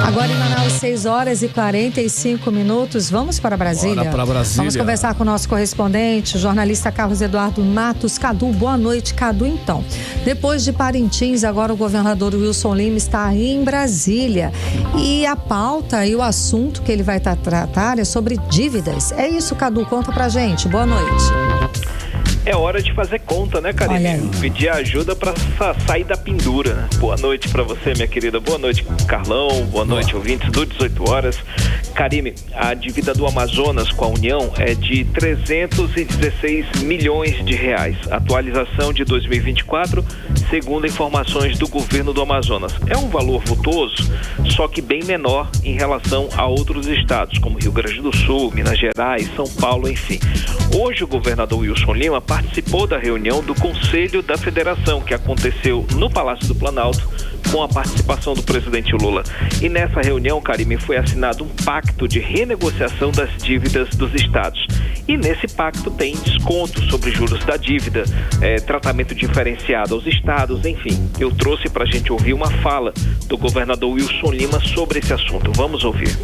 Agora em Manaus, 6 horas e 45 minutos. Vamos para Brasília? Bora para Brasília. Vamos conversar com o nosso correspondente, o jornalista Carlos Eduardo Matos. Cadu, boa noite, Cadu. Então, depois de Parintins, agora o governador Wilson Lima está aí em Brasília. E a pauta e o assunto que ele vai tratar é sobre dívidas. É isso, Cadu, conta pra gente. Boa noite. É hora de fazer conta, né, Karime? Pedir ajuda para sair da pendura, né? Boa noite para você, minha querida. Boa noite, Carlão. Boa noite, ouvintes do 18 horas. Karime, a dívida do Amazonas com a União é de 316 milhões de reais. Atualização de 2024, segundo informações do governo do Amazonas. É um valor vultoso, só que bem menor em relação a outros estados, como Rio Grande do Sul, Minas Gerais, São Paulo, enfim. Hoje o governador Wilson Lima participou da reunião do Conselho da Federação, que aconteceu no Palácio do Planalto, com a participação do presidente Lula. E nessa reunião, Karime, foi assinado um pacto de renegociação das dívidas dos estados. E nesse pacto tem desconto sobre juros da dívida, tratamento diferenciado aos estados, enfim. Eu trouxe para a gente ouvir uma fala do governador Wilson Lima sobre esse assunto. Vamos ouvir.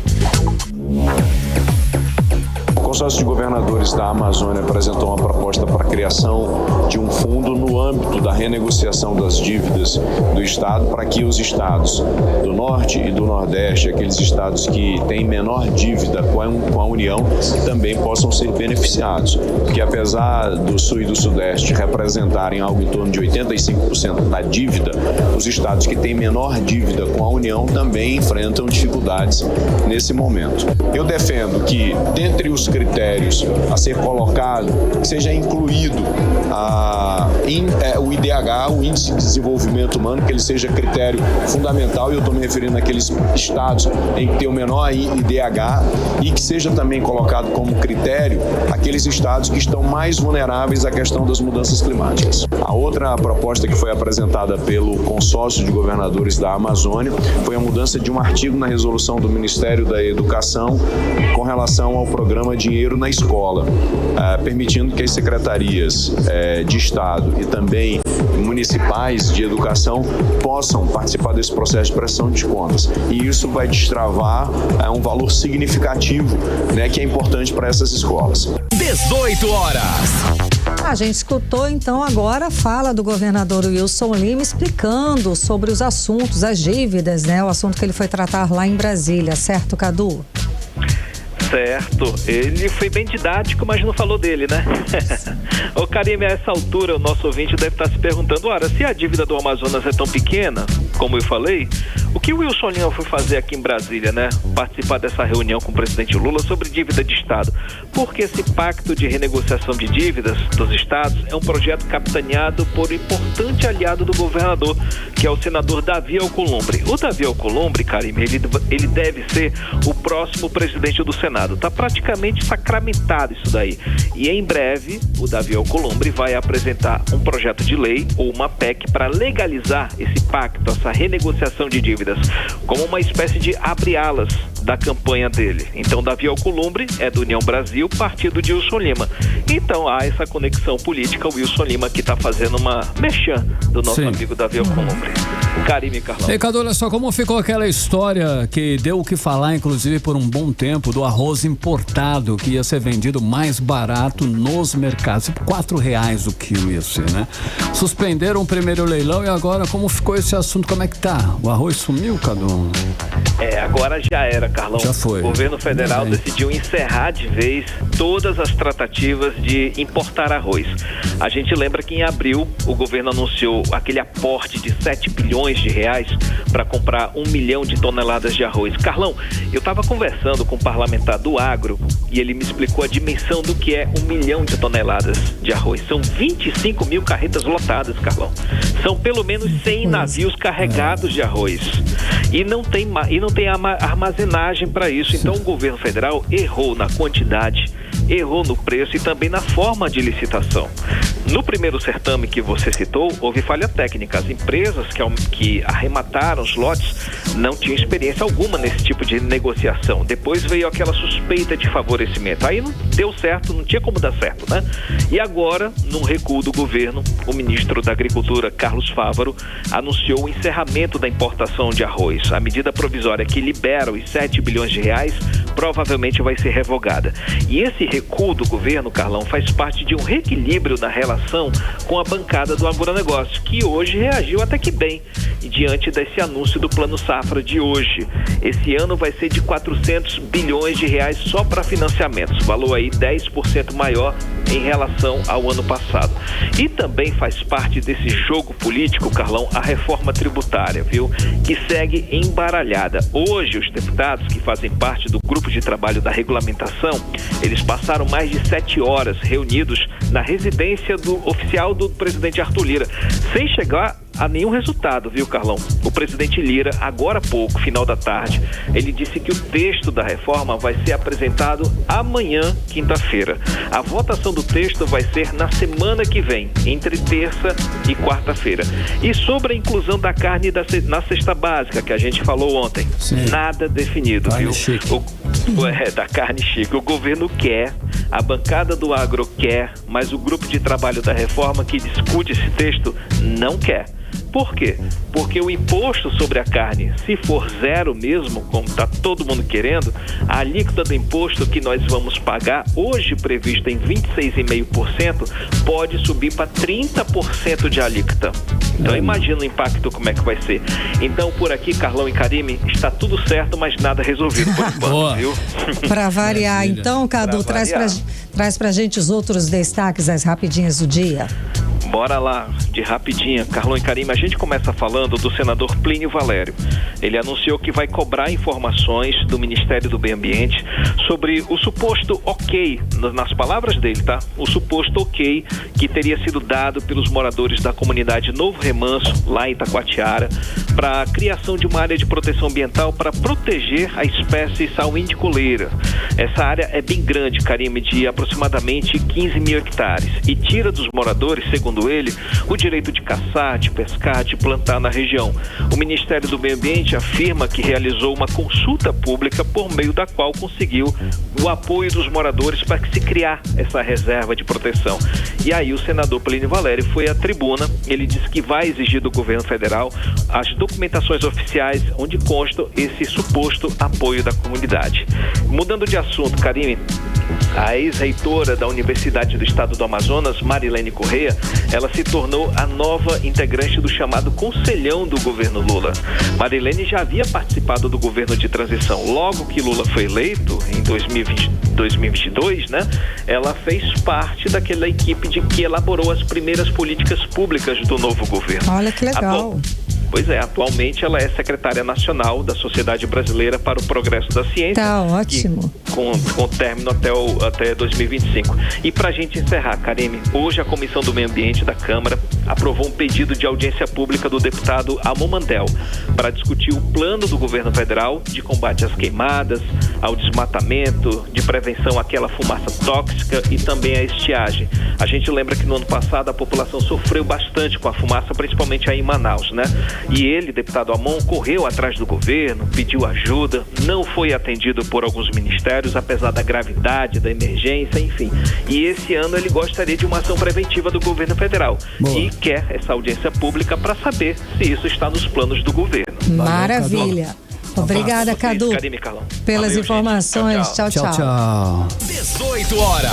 O consórcio de governadores da Amazônia apresentou uma proposta para a criação de um fundo no âmbito da renegociação das dívidas do Estado, para que os estados do Norte e do Nordeste, aqueles estados que têm menor dívida com a União, também possam ser beneficiados. Porque apesar do Sul e do Sudeste representarem algo em torno de 85% da dívida, os estados que têm menor dívida com a União também enfrentam dificuldades nesse momento. Eu defendo que, dentre os critérios a ser colocado, seja incluído o IDH, o Índice de Desenvolvimento Humano, que ele seja critério fundamental, e eu estou me referindo àqueles estados em que tem o menor IDH, e que seja também colocado como critério aqueles estados que estão mais vulneráveis à questão das mudanças climáticas. A outra proposta que foi apresentada pelo consórcio de governadores da Amazônia foi a mudança de um artigo na resolução do Ministério da Educação com relação ao programa Dinheiro na Escola, permitindo que as secretarias de Estado e também municipais de educação possam participar desse processo de prestação de contas. E isso vai destravar um valor significativo, né, que é importante para essas escolas. 18 horas. A gente escutou então agora a fala do governador Wilson Lima explicando sobre os assuntos, as dívidas, né? O assunto que ele foi tratar lá em Brasília, certo, Cadu? Certo, ele foi bem didático, mas não falou dele, né? Ô Karime, a essa altura o nosso ouvinte deve estar se perguntando, ora, se a dívida do Amazonas é tão pequena, como eu falei, o que o Wilson Lima foi fazer aqui em Brasília, né? Participar dessa reunião com o presidente Lula sobre dívida de Estado. Porque esse pacto de renegociação de dívidas dos estados é um projeto capitaneado por um importante aliado do governador, que é o senador Davi Alcolumbre. O Davi Alcolumbre, Karime, ele deve ser o próximo presidente do Senado. Está praticamente sacramentado isso daí. E em breve, o Davi Alcolumbre vai apresentar um projeto de lei ou uma PEC para legalizar esse pacto, essa renegociação de dívidas, como uma espécie de abre-alas da campanha dele. Então, Davi Alcolumbre é do União Brasil, partido de Wilson Lima. Então, há essa conexão política, o Wilson Lima que está fazendo uma merchan do nosso amigo Davi Alcolumbre. Karime, Carlão. Ricardo, olha só como ficou aquela história que deu o que falar, inclusive por um bom tempo, do arroz importado que ia ser vendido mais barato nos mercados, tipo R$4 o quilo ia ser, né? Suspenderam o primeiro leilão e agora como ficou esse assunto, como é que tá? O arroz sumiu, Cadu? Agora já era, Carlão. Já foi. O governo federal decidiu encerrar de vez todas as tratativas de importar arroz. A gente lembra que em abril o governo anunciou aquele aporte de R$7 bilhões para comprar 1 milhão de toneladas de arroz. Carlão, eu estava conversando com um parlamentar do agro e ele me explicou a dimensão do que é 1 milhão de toneladas de arroz. São 25 mil carretas lotadas, Carlão. São pelo menos 100 navios carregados de arroz. E não tem armazenagem para isso. Então o governo federal errou na quantidade, errou no preço e também na forma de licitação. No primeiro certame que você citou, houve falha técnica. As empresas que arremataram os lotes não tinham experiência alguma nesse tipo de negociação. Depois veio aquela suspeita de favorecimento. Aí não deu certo, não tinha como dar certo, né? E agora, num recuo do governo, o ministro da Agricultura, Carlos Fávaro, anunciou o encerramento da importação de arroz. A medida provisória que libera os R$7 bilhões provavelmente vai ser revogada. E esse recuo do governo, Carlão, faz parte de um reequilíbrio na relação com a bancada do agronegócio, que hoje reagiu até que bem diante desse anúncio do Plano Safra de hoje. Esse ano vai ser de R$400 bilhões só para financiamentos, valor aí 10% maior em relação ao ano passado. E também faz parte desse jogo político, Carlão, a reforma tributária, viu? Que segue embaralhada. Hoje, os deputados que fazem parte do grupo de trabalho da regulamentação, eles passaram mais de 7 horas reunidos na residência oficial do presidente Arthur Lira, sem chegar a nenhum resultado, viu, Carlão? O presidente Lira, agora há pouco, final da tarde, ele disse que o texto da reforma vai ser apresentado amanhã, quinta-feira. A votação do texto vai ser na semana que vem, entre terça e quarta-feira. E sobre a inclusão da carne na cesta básica, que a gente falou ontem, nada definido, carne viu? Chique. Da carne chique. O governo quer, a bancada do agro quer, mas o grupo de trabalho da reforma que discute esse texto não quer. Por quê? Porque o imposto sobre a carne, se for zero mesmo, como está todo mundo querendo, a alíquota do imposto que nós vamos pagar, hoje prevista em 26,5%, pode subir para 30% de alíquota. Então imagina o impacto como é que vai ser. Então por aqui, Carlão e Karime, está tudo certo, mas nada resolvido por enquanto, viu? Para variar, então, Cadu, traz pra gente os outros destaques, as rapidinhas do dia. Bora lá, de rapidinha, Carlão e Karime, a gente começa falando do senador Plínio Valério. Ele anunciou que vai cobrar informações do Ministério do Meio Ambiente sobre o suposto ok, nas palavras dele, tá? O suposto ok que teria sido dado pelos moradores da comunidade Novo Remanso, lá em Itacoatiara, para a criação de uma área de proteção ambiental para proteger a espécie sauíndicoleira. Essa área é bem grande, Karime, de aproximadamente 15 mil hectares e tira dos moradores, segundo ele, o direito de caçar, de pescar, de plantar na região. O Ministério do Meio Ambiente afirma que realizou uma consulta pública por meio da qual conseguiu o apoio dos moradores para que se criar essa reserva de proteção. E aí o senador Plínio Valério foi à tribuna, ele disse que vai exigir do governo federal as documentações oficiais onde consta esse suposto apoio da comunidade. Mudando de assunto, Karime, a ex-reitora da Universidade do Estado do Amazonas, Marilene Correia, ela se tornou a nova integrante do chamado Conselhão do governo Lula. Marilene já havia participado do governo de transição. Logo que Lula foi eleito, em 2022, né? Ela fez parte daquela equipe que elaborou as primeiras políticas públicas do novo governo. Olha que legal. Pois é, atualmente ela é secretária nacional da Sociedade Brasileira para o Progresso da Ciência. Tá ótimo. Com término até 2025. E para a gente encerrar, Karime, hoje a Comissão do Meio Ambiente da Câmara aprovou um pedido de audiência pública do deputado Amon Mandel para discutir o plano do governo federal de combate às queimadas, ao desmatamento, de prevenção àquela fumaça tóxica e também à estiagem. A gente lembra que no ano passado a população sofreu bastante com a fumaça, principalmente aí em Manaus, né? E ele, deputado Amon, correu atrás do governo, pediu ajuda, não foi atendido por alguns ministérios, apesar da gravidade da emergência, enfim. E esse ano ele gostaria de uma ação preventiva do governo federal. Boa. E quer essa audiência pública para saber se isso está nos planos do governo. Maravilha. Obrigada, Cadu, pelas informações. Tchau, tchau. 18 horas.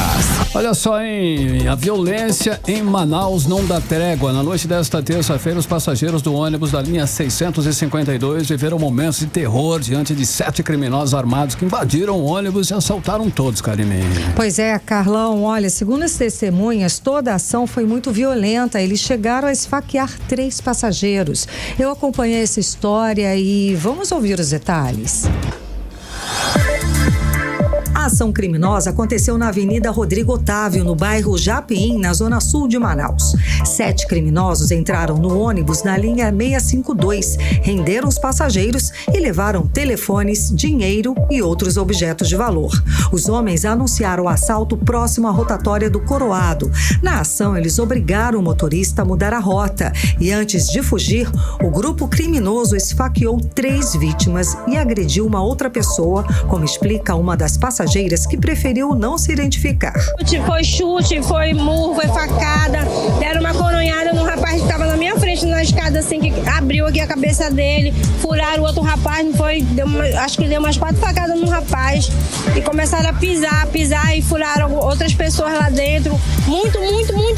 Olha só, hein? A violência em Manaus não dá trégua. Na noite desta terça-feira, os passageiros do ônibus da linha 652 viveram momentos de terror diante de 7 criminosos armados que invadiram o ônibus e assaltaram todos, Karime. Pois é, Carlão. Olha, segundo as testemunhas, toda a ação foi muito violenta. Eles chegaram a esfaquear 3 passageiros. Eu acompanhei essa história e vamos ouvir os detalhes. A ação criminosa aconteceu na Avenida Rodrigo Otávio, no bairro Japim, na zona sul de Manaus. 7 criminosos entraram no ônibus na linha 652, renderam os passageiros e levaram telefones, dinheiro e outros objetos de valor. Os homens anunciaram o assalto próximo à rotatória do Coroado. Na ação, eles obrigaram o motorista a mudar a rota e, antes de fugir, o grupo criminoso esfaqueou 3 vítimas e agrediu uma outra pessoa, como explica uma das passageiras que preferiu não se identificar. Foi chute, foi murro, foi facada, deram uma coronhada num rapaz que estava na minha frente na escada, assim, que abriu aqui a cabeça dele, furaram o outro rapaz, acho que deu umas 4 facadas no rapaz e começaram a pisar e furaram outras pessoas lá dentro. Muito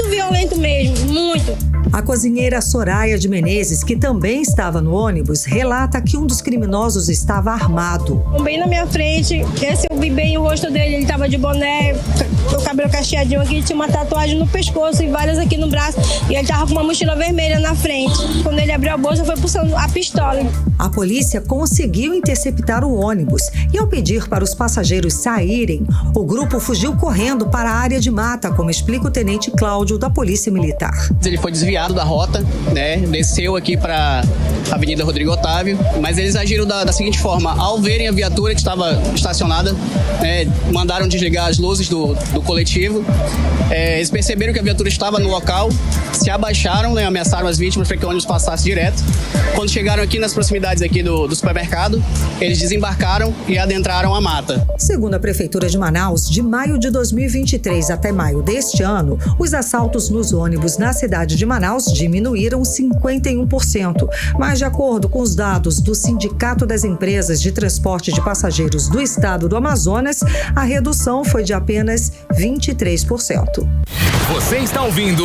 violento mesmo, muito. A cozinheira Soraya de Menezes, que também estava no ônibus, relata que um dos criminosos estava armado. Bem na minha frente, eu vi bem o rosto dele, ele estava de boné, o cabelo cacheadinho aqui, tinha uma tatuagem no pescoço e várias aqui no braço, e ele estava com uma mochila vermelha na frente. Quando ele abriu a bolsa, foi puxando a pistola. A polícia conseguiu interceptar o ônibus e, ao pedir para os passageiros saírem, o grupo fugiu correndo para a área de mata, como explica o tenente Cláudio da Polícia Militar. Ele foi desviado da rota, né? Desceu aqui para a Avenida Rodrigo Otávio, mas eles agiram da seguinte forma: ao verem a viatura que estava estacionada, mandaram desligar as luzes do coletivo. Eles perceberam que a viatura estava no local, se abaixaram, né? Ameaçaram as vítimas para que o ônibus passasse direto. Quando chegaram aqui nas proximidades aqui do supermercado, eles desembarcaram e adentraram a mata. Segundo a Prefeitura de Manaus, de maio de 2023 até maio deste ano, os assaltos nos ônibus na cidade de Manaus diminuíram 51%. Mas, de acordo com os dados do Sindicato das Empresas de Transporte de Passageiros do Estado do Amazonas, a redução foi de apenas 23%. Você está ouvindo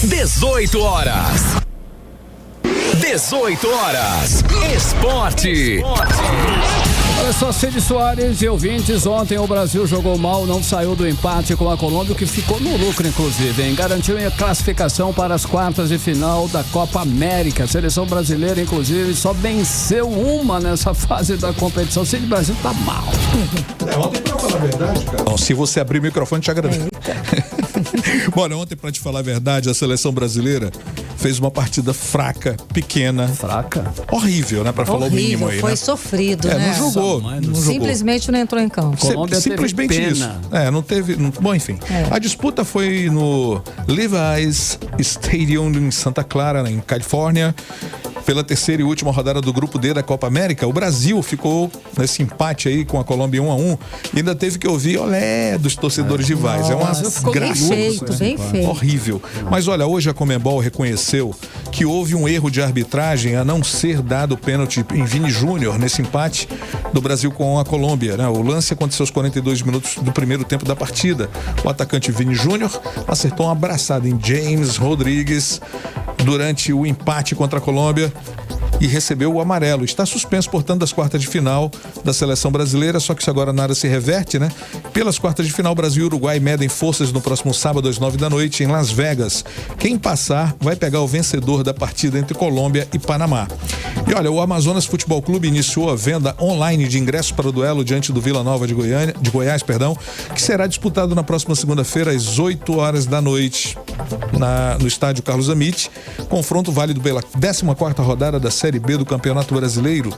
18 horas. 18 horas. Esporte. Olha só, Cid Soares e ouvintes, ontem o Brasil jogou mal, não saiu do empate com a Colômbia, que ficou no lucro, inclusive, hein? Garantiu a classificação para as quartas de final da Copa América. A seleção brasileira, inclusive, só venceu uma nessa fase da competição. Cid, o Brasil tá mal. Ontem, pra falar a verdade, cara. Bom, se você abrir o microfone, te agradeço. Bora, ontem, pra te falar a verdade, a seleção brasileira fez uma partida fraca, pequena. Fraca? Horrível, né? Pra falar o mínimo aí, foi né? sofrido, né? Não jogou. Simplesmente não entrou em campo. Simplesmente isso. Não teve. Bom, enfim. A disputa foi no Levi's Stadium em Santa Clara, em Califórnia. Pela terceira e última rodada do Grupo D da Copa América, o Brasil ficou nesse empate aí com a Colômbia 1-1 e ainda teve que ouvir olé dos torcedores rivais. É uma graça. Bem feito. Horrível. Mas olha, hoje a Conmebol reconheceu que houve um erro de arbitragem a não ser dado pênalti em Vini Júnior nesse empate do Brasil com a Colômbia, né? O lance aconteceu aos 42 minutos do primeiro tempo da partida. O atacante Vini Júnior acertou uma abraçada em James Rodrigues durante o empate contra a Colômbia. e recebeu o amarelo. Está suspenso, portanto, das quartas de final da seleção brasileira, só que isso agora nada se reverte, né? Pelas quartas de final, Brasil e Uruguai medem forças no próximo sábado às 9h em Las Vegas. Quem passar vai pegar o vencedor da partida entre Colômbia e Panamá. E olha, o Amazonas Futebol Clube iniciou a venda online de ingressos para o duelo diante do Vila Nova de Goiás, que será disputado na próxima segunda-feira às 8h no estádio Carlos Amit. Confronto válido pela 14ª rodada da Série B do Campeonato Brasileiro.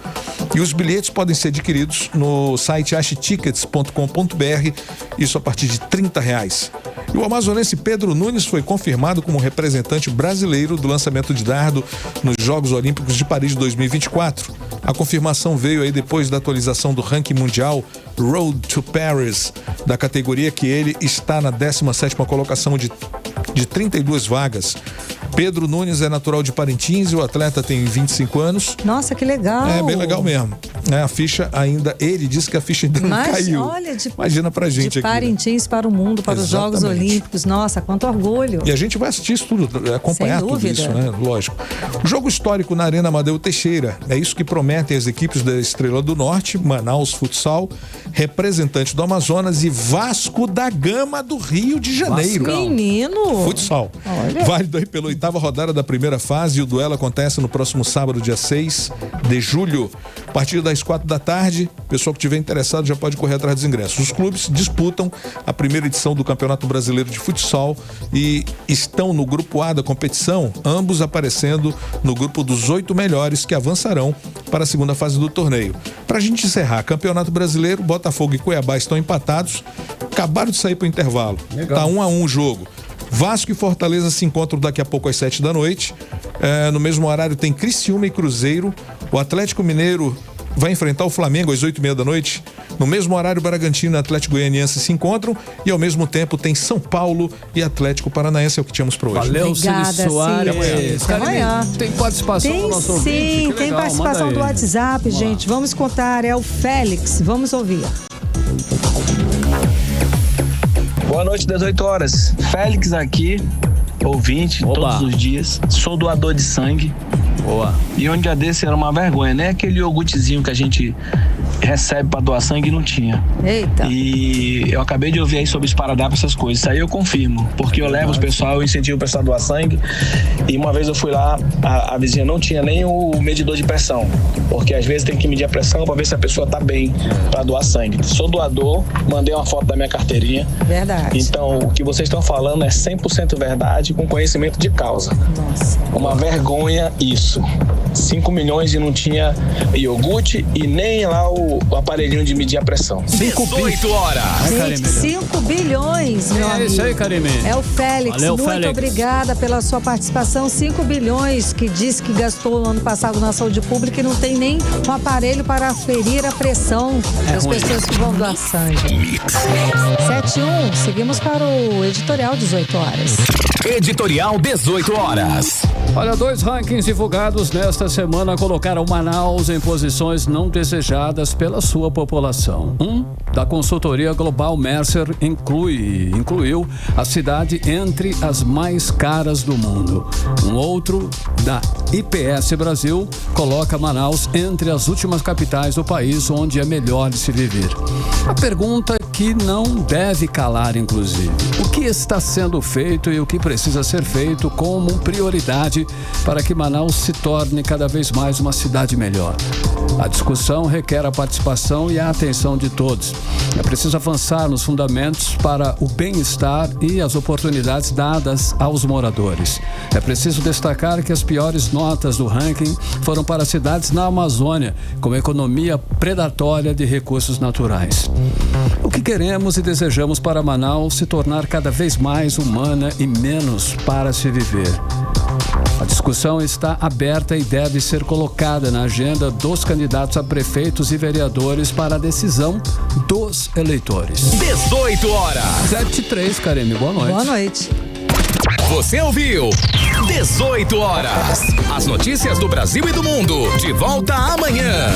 E os bilhetes podem ser adquiridos no site achetickets.com.br, isso a partir de R$30. E o amazonense Pedro Nunes foi confirmado como representante brasileiro do lançamento de dardo nos Jogos Olímpicos de Paris 2024. A confirmação veio aí depois da atualização do ranking mundial Road to Paris, da categoria, que ele está na 17ª colocação de 32 vagas. Pedro Nunes é natural de Parintins e o atleta tem 25 anos. Nossa, que legal. É bem legal mesmo. A ficha ainda, ele disse que a ficha ainda não caiu. Olha, imagina pra gente de aqui. Parintins, né? Para o mundo, para os Jogos Olímpicos. Nossa, quanto orgulho. E a gente vai assistir isso tudo, acompanhar tudo isso, né? Lógico. Jogo histórico na Arena Amadeu Teixeira. É isso que prometem as equipes da Estrela do Norte, Manaus Futsal, representante do Amazonas e Vasco da Gama do Rio de Janeiro. Menino! Futsal. Olha. Válido aí pela 8ª rodada da primeira fase, e o duelo acontece no próximo sábado, dia 6 de julho, a partir das 4h. O pessoal que estiver interessado já pode correr atrás dos ingressos. Os clubes disputam a primeira edição do Campeonato Brasileiro de Futsal e estão no grupo A da competição, ambos aparecendo no grupo dos 8 melhores que avançarão para a segunda fase do torneio. Pra gente encerrar, Campeonato Brasileiro, Botafogo e Cuiabá estão empatados, acabaram de sair pro intervalo. Legal. Tá 1-1 o jogo. Vasco e Fortaleza se encontram daqui a pouco às 7h. No mesmo horário tem Criciúma e Cruzeiro. O Atlético Mineiro vai enfrentar o Flamengo às 8h30. No mesmo horário, Bragantino e Atlético Goianiense se encontram, e ao mesmo tempo tem São Paulo e Atlético Paranaense. É o que tínhamos para hoje. Valeu, Cílio Soares. Até amanhã. Tem participação do nosso ouvinte? Sim, tem participação do WhatsApp, gente. Vamos contar. É o Félix. Vamos ouvir. Boa noite, 18h. Félix aqui, ouvinte. Oba. Todos os dias. Sou doador de sangue. Boa. E um dia desse era uma vergonha, né? Aquele iogurtezinho que a gente recebe pra doar sangue não tinha. Eita. E eu acabei de ouvir aí sobre esparadrapo, essas coisas. Isso aí eu confirmo, porque eu levo os pessoal, eu incentivo o pessoal a doar sangue. E uma vez eu fui lá, a vizinha não tinha nem o medidor de pressão, porque às vezes tem que medir a pressão pra ver se a pessoa tá bem pra doar sangue. Sou doador, mandei uma foto da minha carteirinha. Verdade. Então, o que vocês estão falando é 100% verdade, com conhecimento de causa. Nossa. Uma vergonha isso. 5 milhões e não tinha iogurte e nem lá o aparelhinho de medir a pressão. 18 horas. Gente, 5 bilhões, meu amigo. É isso aí, Karime. É o Félix. Valeu, muito Félix. obrigada pela sua participação. 5 bilhões que disse que gastou no ano passado na saúde pública e não tem nem um aparelho para aferir a pressão das pessoas que vão doar sangue. 7-1, seguimos para o editorial 18 horas. Editorial 18 horas. Olha, 2 rankings divulgados nesta semana colocaram Manaus em posições não desejadas pela sua população. Um, da consultoria global Mercer, incluiu a cidade entre as mais caras do mundo. Um outro, da IPS Brasil, coloca Manaus entre as últimas capitais do país onde é melhor de se viver. A pergunta que não deve calar, inclusive: o que está sendo feito e o que precisa ser feito como prioridade para que Manaus se torne cada vez mais uma cidade melhor? A discussão requer a participação e a atenção de todos. É preciso avançar nos fundamentos para o bem-estar e as oportunidades dadas aos moradores. É preciso destacar que as piores notas do ranking foram para cidades na Amazônia, com economia predatória de recursos naturais. O que queremos e desejamos para Manaus se tornar cada vez mais humana e menos para se viver? A discussão está aberta e deve ser colocada na agenda dos candidatos a prefeitos e vereadores para a decisão dos eleitores. 18 horas. 7h03, Karime. Boa noite. Boa noite. Você ouviu 18 horas. As notícias do Brasil e do mundo. De volta amanhã.